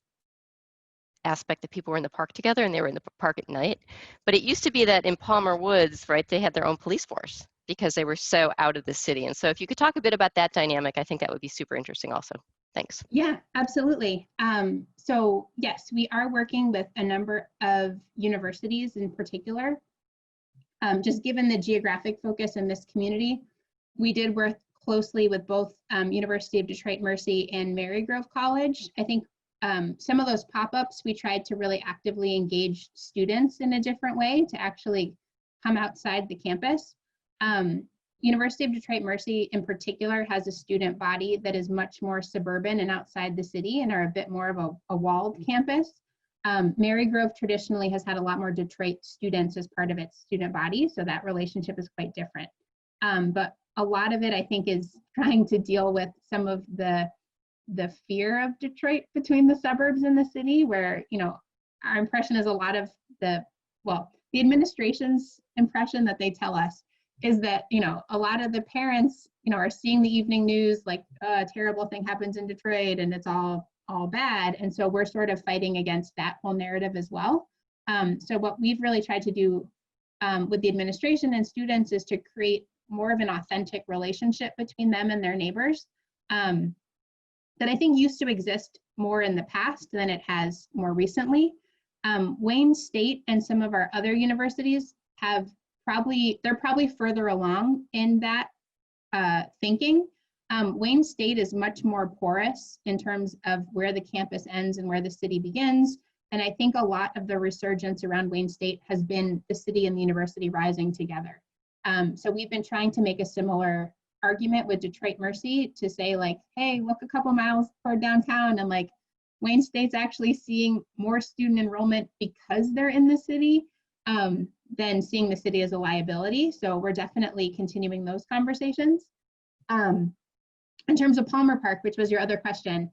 [SPEAKER 4] aspect that people were in the park together and they were in the park at night. But it used to be that in Palmer Woods, right, they had their own police force because they were so out of the city. And so if you could talk a bit about that dynamic, I think that would be super interesting also. Thanks.
[SPEAKER 2] Yeah, absolutely. So yes, we are working with a number of universities in particular. Just given the geographic focus in this community, we did work closely with both University of Detroit Mercy and Marygrove College. I think some of those pop-ups, we tried to really actively engage students in a different way to actually come outside the campus. University of Detroit Mercy in particular has a student body that is much more suburban and outside the city and are a bit more of a walled campus. Marygrove traditionally has had a lot more Detroit students as part of its student body, so that relationship is quite different. But a lot of it, I think, is trying to deal with some of the the fear of Detroit between the suburbs and the city, where, you know, our impression is a lot of the administration's impression that they tell us is that, you know, a lot of the parents, you know, are seeing the evening news, like a terrible thing happens in Detroit and it's all bad. And so we're sort of fighting against that whole narrative as well. So what we've really tried to do with the administration and students is to create more of an authentic relationship between them and their neighbors that I think used to exist more in the past than it has more recently. Wayne State and some of our other universities they're probably further along in that thinking. Wayne State is much more porous in terms of where the campus ends and where the city begins. And I think a lot of the resurgence around Wayne State has been the city and the university rising together. So we've been trying to make a similar argument with Detroit Mercy to say, like, hey, look a couple miles toward downtown, and like Wayne State's actually seeing more student enrollment because they're in the city than seeing the city as a liability. So we're definitely continuing those conversations. In terms of Palmer Park, which was your other question,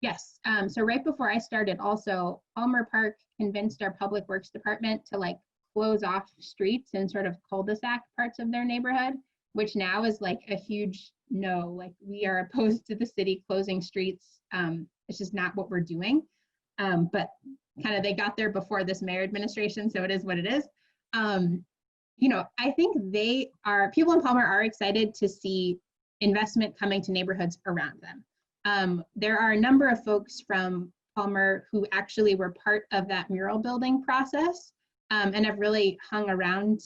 [SPEAKER 2] yes. So right before I started also, Palmer Park convinced our public works department to like close off streets and sort of cul-de-sac parts of their neighborhood, which now is like a huge no. Like, we are opposed to the city closing streets. It's just not what we're doing. But kind of they got there before this mayor administration, so it is what it is. You know, I think people in Palmer are excited to see investment coming to neighborhoods around them. There are a number of folks from Palmer who actually were part of that mural building process and have really hung around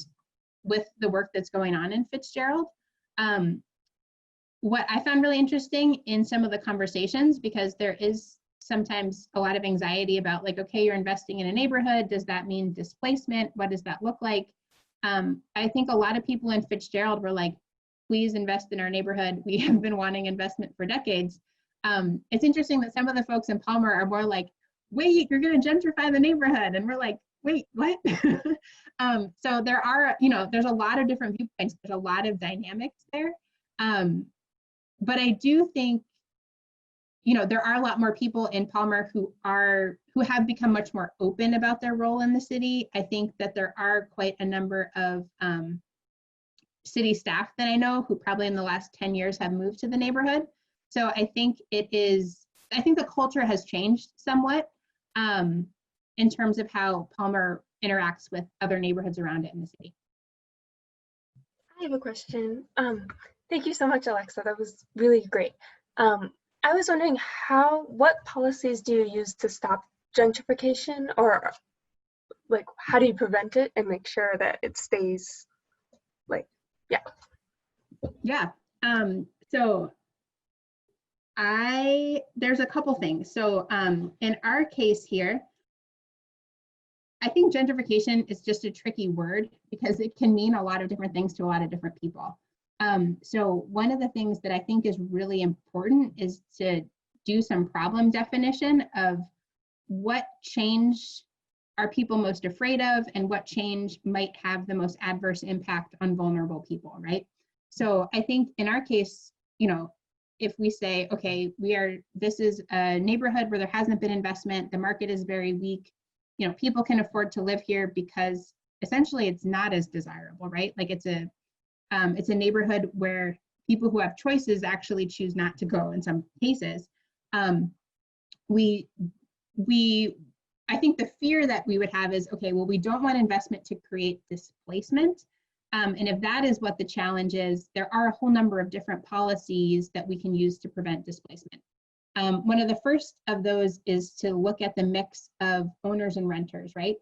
[SPEAKER 2] with the work that's going on in Fitzgerald. What I found really interesting in some of the conversations, because there is sometimes a lot of anxiety about like, okay, you're investing in a neighborhood, does that mean displacement? What does that look like? I think a lot of people in Fitzgerald were like, please invest in our neighborhood. We have been wanting investment for decades. It's interesting that some of the folks in Palmer are more like, wait, you're gonna gentrify the neighborhood. And we're like, wait, what? So there are, you know, there's a lot of different viewpoints. There's a lot of dynamics there. But I do think, you know, there are a lot more people in Palmer who have become much more open about their role in the city. I think that there are quite a number of city staff that I know who probably in the last 10 years have moved to the neighborhood. So I think the culture has changed somewhat in terms of how Palmer interacts with other neighborhoods around it in the city.
[SPEAKER 5] I have a question. Thank you so much, Alexa. That was really great. I was wondering what policies do you use to stop gentrification, or like how do you prevent it and make sure that it stays like, yeah.
[SPEAKER 2] Yeah. So there's a couple things. So in our case here, I think gentrification is just a tricky word because it can mean a lot of different things to a lot of different people. So one of the things that I think is really important is to do some problem definition of what change are people most afraid of and what change might have the most adverse impact on vulnerable people, right? So I think in our case, you know, if we say, okay, this is a neighborhood where there hasn't been investment, the market is very weak, you know, people can afford to live here because essentially it's not as desirable, right? Like it's a neighborhood where people who have choices actually choose not to go in some cases. I think the fear that we would have is, okay, well, we don't want investment to create displacement. And if that is what the challenge is, there are a whole number of different policies that we can use to prevent displacement. One of the first of those is to look at the mix of owners and renters, right?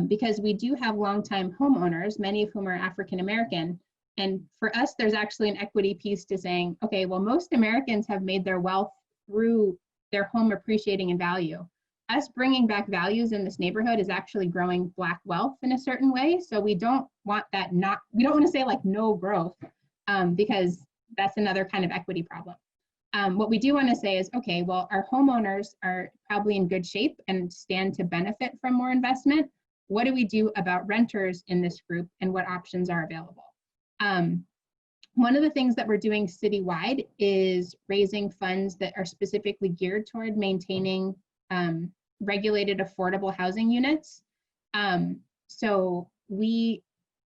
[SPEAKER 2] Because we do have longtime homeowners, many of whom are African American. And for us, there's actually an equity piece to saying, okay, well, most Americans have made their wealth through their home appreciating in value. Us bringing back values in this neighborhood is actually growing Black wealth in a certain way. So we don't want that we don't want to say like no growth because that's another kind of equity problem. What we do want to say is, okay, well, our homeowners are probably in good shape and stand to benefit from more investment. What do we do about renters in this group and what options are available? one of the things that we're doing citywide is raising funds that are specifically geared toward maintaining regulated affordable housing units. So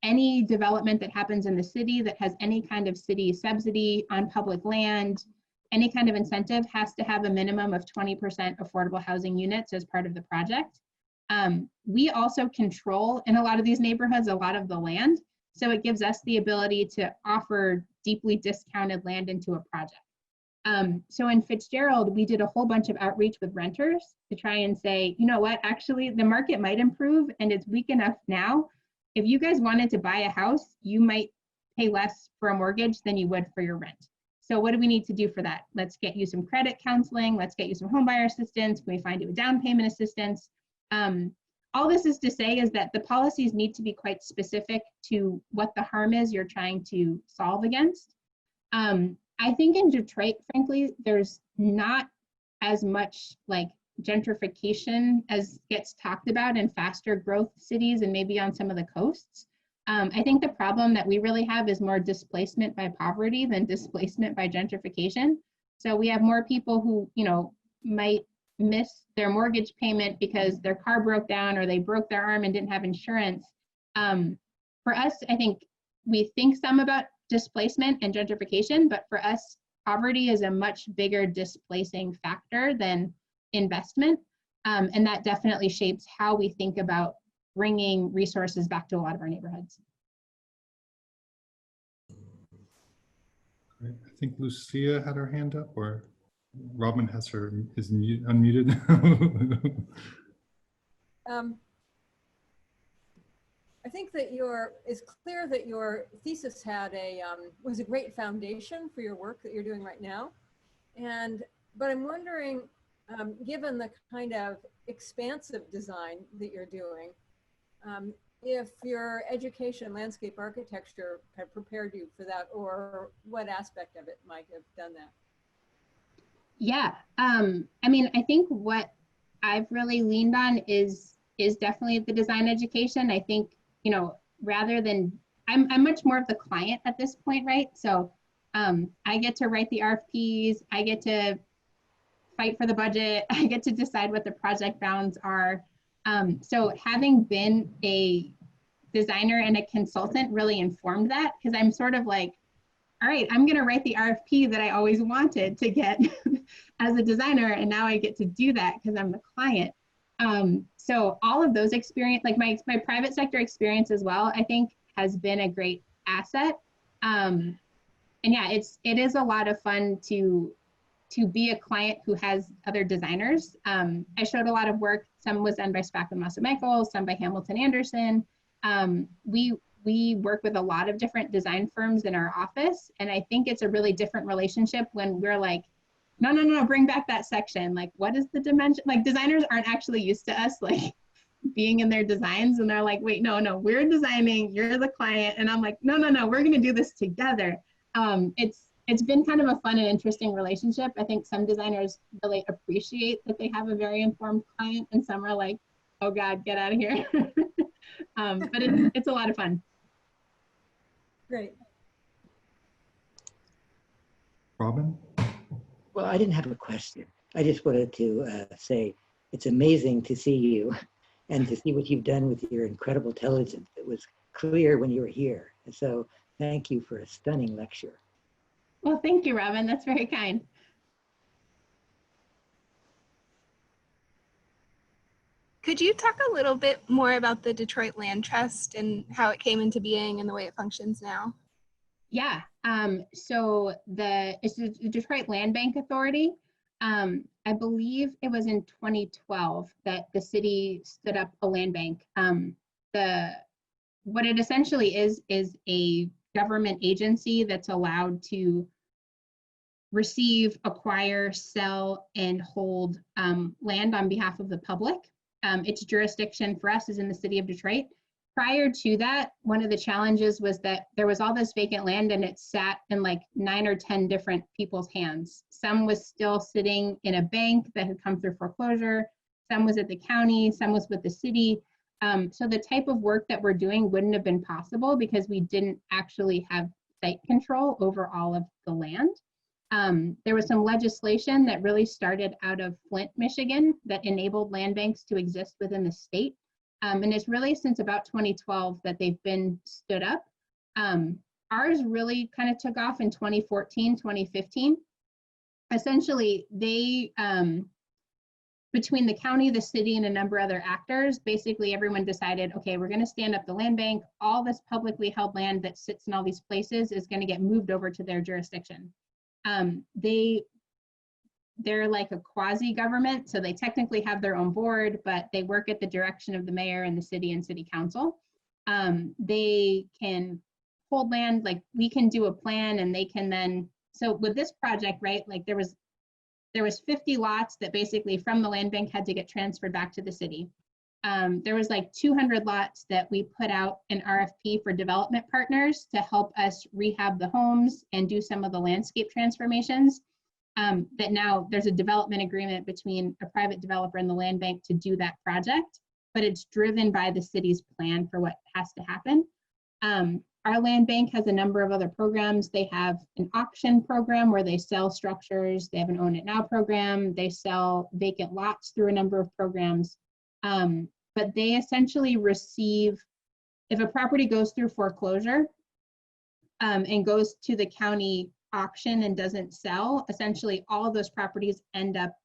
[SPEAKER 2] any development that happens in the city that has any kind of city subsidy on public land, any kind of incentive has to have a minimum of 20% affordable housing units as part of the project. We also control, in a lot of these neighborhoods, a lot of the land. So it gives us the ability to offer deeply discounted land into a project. So in Fitzgerald, we did a whole bunch of outreach with renters to try and say, you know what, actually the market might improve and it's weak enough now. If you guys wanted to buy a house, you might pay less for a mortgage than you would for your rent. So what do we need to do for that? Let's get you some credit counseling. Let's get you some homebuyer assistance. Can we find you a down payment assistance? All this is to say is that the policies need to be quite specific to what the harm is you're trying to solve against. I think in Detroit, frankly, there's not as much like gentrification as gets talked about in faster growth cities and maybe on some of the coasts. I think the problem that we really have is more displacement by poverty than displacement by gentrification. So we have more people who, you know, might miss their mortgage payment because their car broke down or they broke their arm and didn't have insurance. For us, I think we think some about displacement and gentrification, but for us, poverty is a much bigger displacing factor than investment. And that definitely shapes how we think about bringing resources back to a lot of our neighborhoods.
[SPEAKER 1] Great. I think Lucia had her hand up, or Robin is unmuted.
[SPEAKER 6] I think that it's clear that your thesis had was a great foundation for your work that you're doing right now. But I'm wondering, given the kind of expansive design that you're doing, if your education, landscape architecture, had prepared you for that, or what aspect of it might have done that?
[SPEAKER 2] Yeah, I mean, I think what I've really leaned on is definitely the design education. I think, you know, rather than, I'm much more of the client at this point, right? So I get to write the RFPs, I get to fight for the budget, I get to decide what the project bounds are. So having been a designer and a consultant really informed that, because I'm sort of like, all right, I'm gonna write the RFP that I always wanted to get as a designer, and now I get to do that because I'm the client. So all of those experience, like my private sector experience as well, I think has been a great asset. And yeah, it is a lot of fun to be a client who has other designers. I showed a lot of work. Some was done by Spack and McNichols, some by Hamilton Anderson. We work with a lot of different design firms in our office. And I think it's a really different relationship when we're like, no, bring back that section. Like, what is the dimension? Like, designers aren't actually used to us like being in their designs, and they're like, wait, no, we're designing, you're the client. And I'm like, no, we're gonna do this together. It's been kind of a fun and interesting relationship. I think some designers really appreciate that they have a very informed client, and some are like, oh God, get out of here. But it's a lot of fun.
[SPEAKER 6] Great.
[SPEAKER 1] Robin?
[SPEAKER 7] Well, I didn't have a question. I just wanted to say it's amazing to see you and to see what you've done with your incredible intelligence. It was clear when you were here. And so thank you for a stunning lecture.
[SPEAKER 2] Well, thank you, Robin. That's very kind.
[SPEAKER 8] Could you talk a little bit more about the Detroit Land Trust and how it came into being and the way it functions now?
[SPEAKER 2] Yeah, so it's the Detroit Land Bank Authority. I believe it was in 2012 that the city stood up a land bank. What it essentially is a government agency that's allowed to receive, acquire, sell, and hold land on behalf of the public. Its jurisdiction for us is in the city of Detroit. Prior to that, one of the challenges was that there was all this vacant land and it sat in like 9 or 10 different people's hands. Some was still sitting in a bank that had come through foreclosure. Some was at the county, some was with the city. So the type of work that we're doing wouldn't have been possible because we didn't actually have site control over all of the land. There was some legislation that really started out of Flint, Michigan, that enabled land banks to exist within the state. And it's really since about 2012 that they've been stood up. Ours really kind of took off in 2014, 2015. Essentially, they, between the county, the city, and a number of other actors, basically everyone decided, okay, we're going to stand up the land bank. All this publicly held land that sits in all these places is going to get moved over to their jurisdiction. They're like a quasi-government, so they technically have their own board, but they work at the direction of the mayor and the city and city council. They can hold land, like we can do a plan and they can then, so with this project, right, like there was 50 lots that basically from the land bank had to get transferred back to the city. There was like 200 lots that we put out an RFP for development partners to help us rehab the homes and do some of the landscape transformations. That now there's a development agreement between a private developer and the land bank to do that project, but it's driven by the city's plan for what has to happen. Our land bank has a number of other programs. They have an auction program where they sell structures. They have an Own It Now program. They sell vacant lots through a number of programs. But they essentially receive, if a property goes through foreclosure and goes to the county auction and doesn't sell, essentially all of those properties end up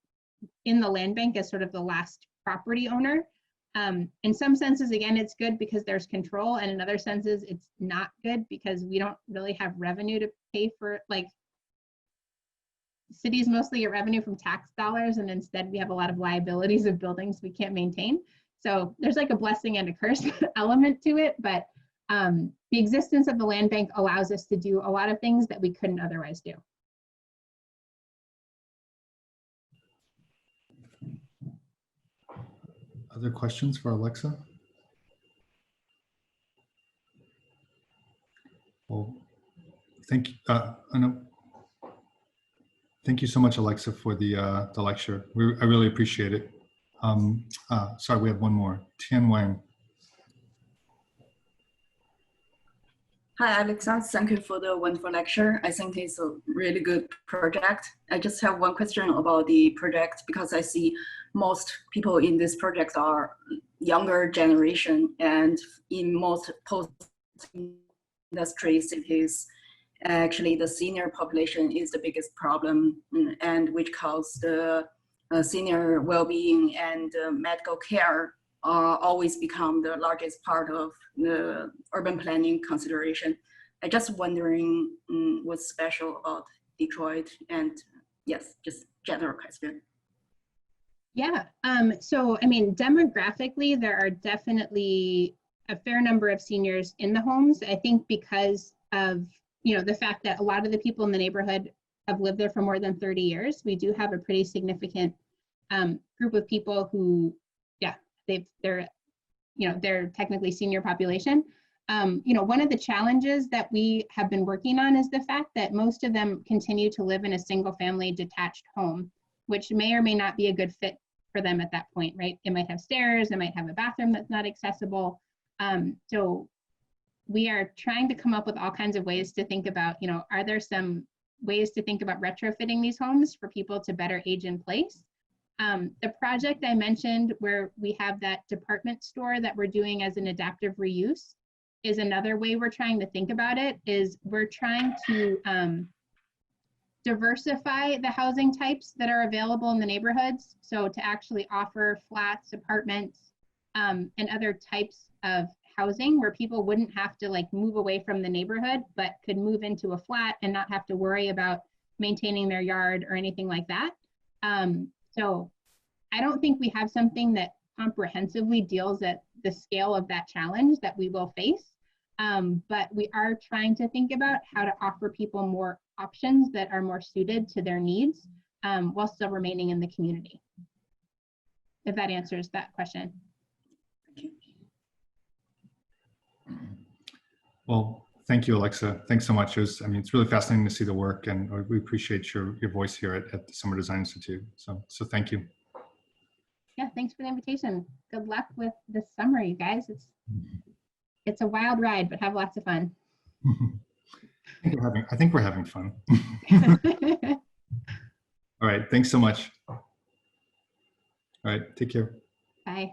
[SPEAKER 2] in the land bank as sort of the last property owner. In some senses, again, it's good because there's control, and in other senses, it's not good because we don't really have revenue to pay for, like, cities mostly get revenue from tax dollars, and instead we have a lot of liabilities of buildings we can't maintain. So there's like a blessing and a curse element to it, but the existence of the land bank allows us to do a lot of things that we couldn't otherwise do.
[SPEAKER 1] Other questions for Alexa? Well, thank you. Thank you so much, Alexa, for the lecture. I really appreciate it. Sorry, we have one more. Tian Wang.
[SPEAKER 9] Hi, Alexa. Thank you for the wonderful lecture. I think it's a really good project. I just have one question about the project because I see most people in this project are younger generation, and in most post-industry cities, actually the senior population is the biggest problem, and which causes the senior well-being and medical care always become the largest part of the urban planning consideration. I just wondering what's special about Detroit, and yes, just general question.
[SPEAKER 2] Yeah, so I mean, demographically, there are definitely a fair number of seniors in the homes. I think because of, you know, the fact that a lot of the people in the neighborhood have lived there for more than 30 years, we do have a pretty significant group of people who, yeah, they're technically senior population. You know, one of the challenges that we have been working on is the fact that most of them continue to live in a single family detached home, which may or may not be a good fit for them at that point, right? It might have stairs, it might have a bathroom that's not accessible. So we are trying to come up with all kinds of ways to think about, you know, are there some ways to think about retrofitting these homes for people to better age in place? The project I mentioned where we have that department store that we're doing as an adaptive reuse is another way we're trying to think about it. Is we're trying to diversify the housing types that are available in the neighborhoods. So to actually offer flats, apartments, and other types of housing where people wouldn't have to like move away from the neighborhood, but could move into a flat and not have to worry about maintaining their yard or anything like that. So I don't think we have something that comprehensively deals at the scale of that challenge that we will face. But we are trying to think about how to offer people more options that are more suited to their needs while still remaining in the community. If that answers that question.
[SPEAKER 1] Well, thank you, Alexa. Thanks so much. I mean, it's really fascinating to see the work, and we appreciate your voice here at the Summer Design Institute. So thank you.
[SPEAKER 2] Yeah, thanks for the invitation. Good luck with this summer, you guys. It's a wild ride, but have lots of fun.
[SPEAKER 1] I think we're having fun. All right. Thanks so much. All right. Take care.
[SPEAKER 2] Bye.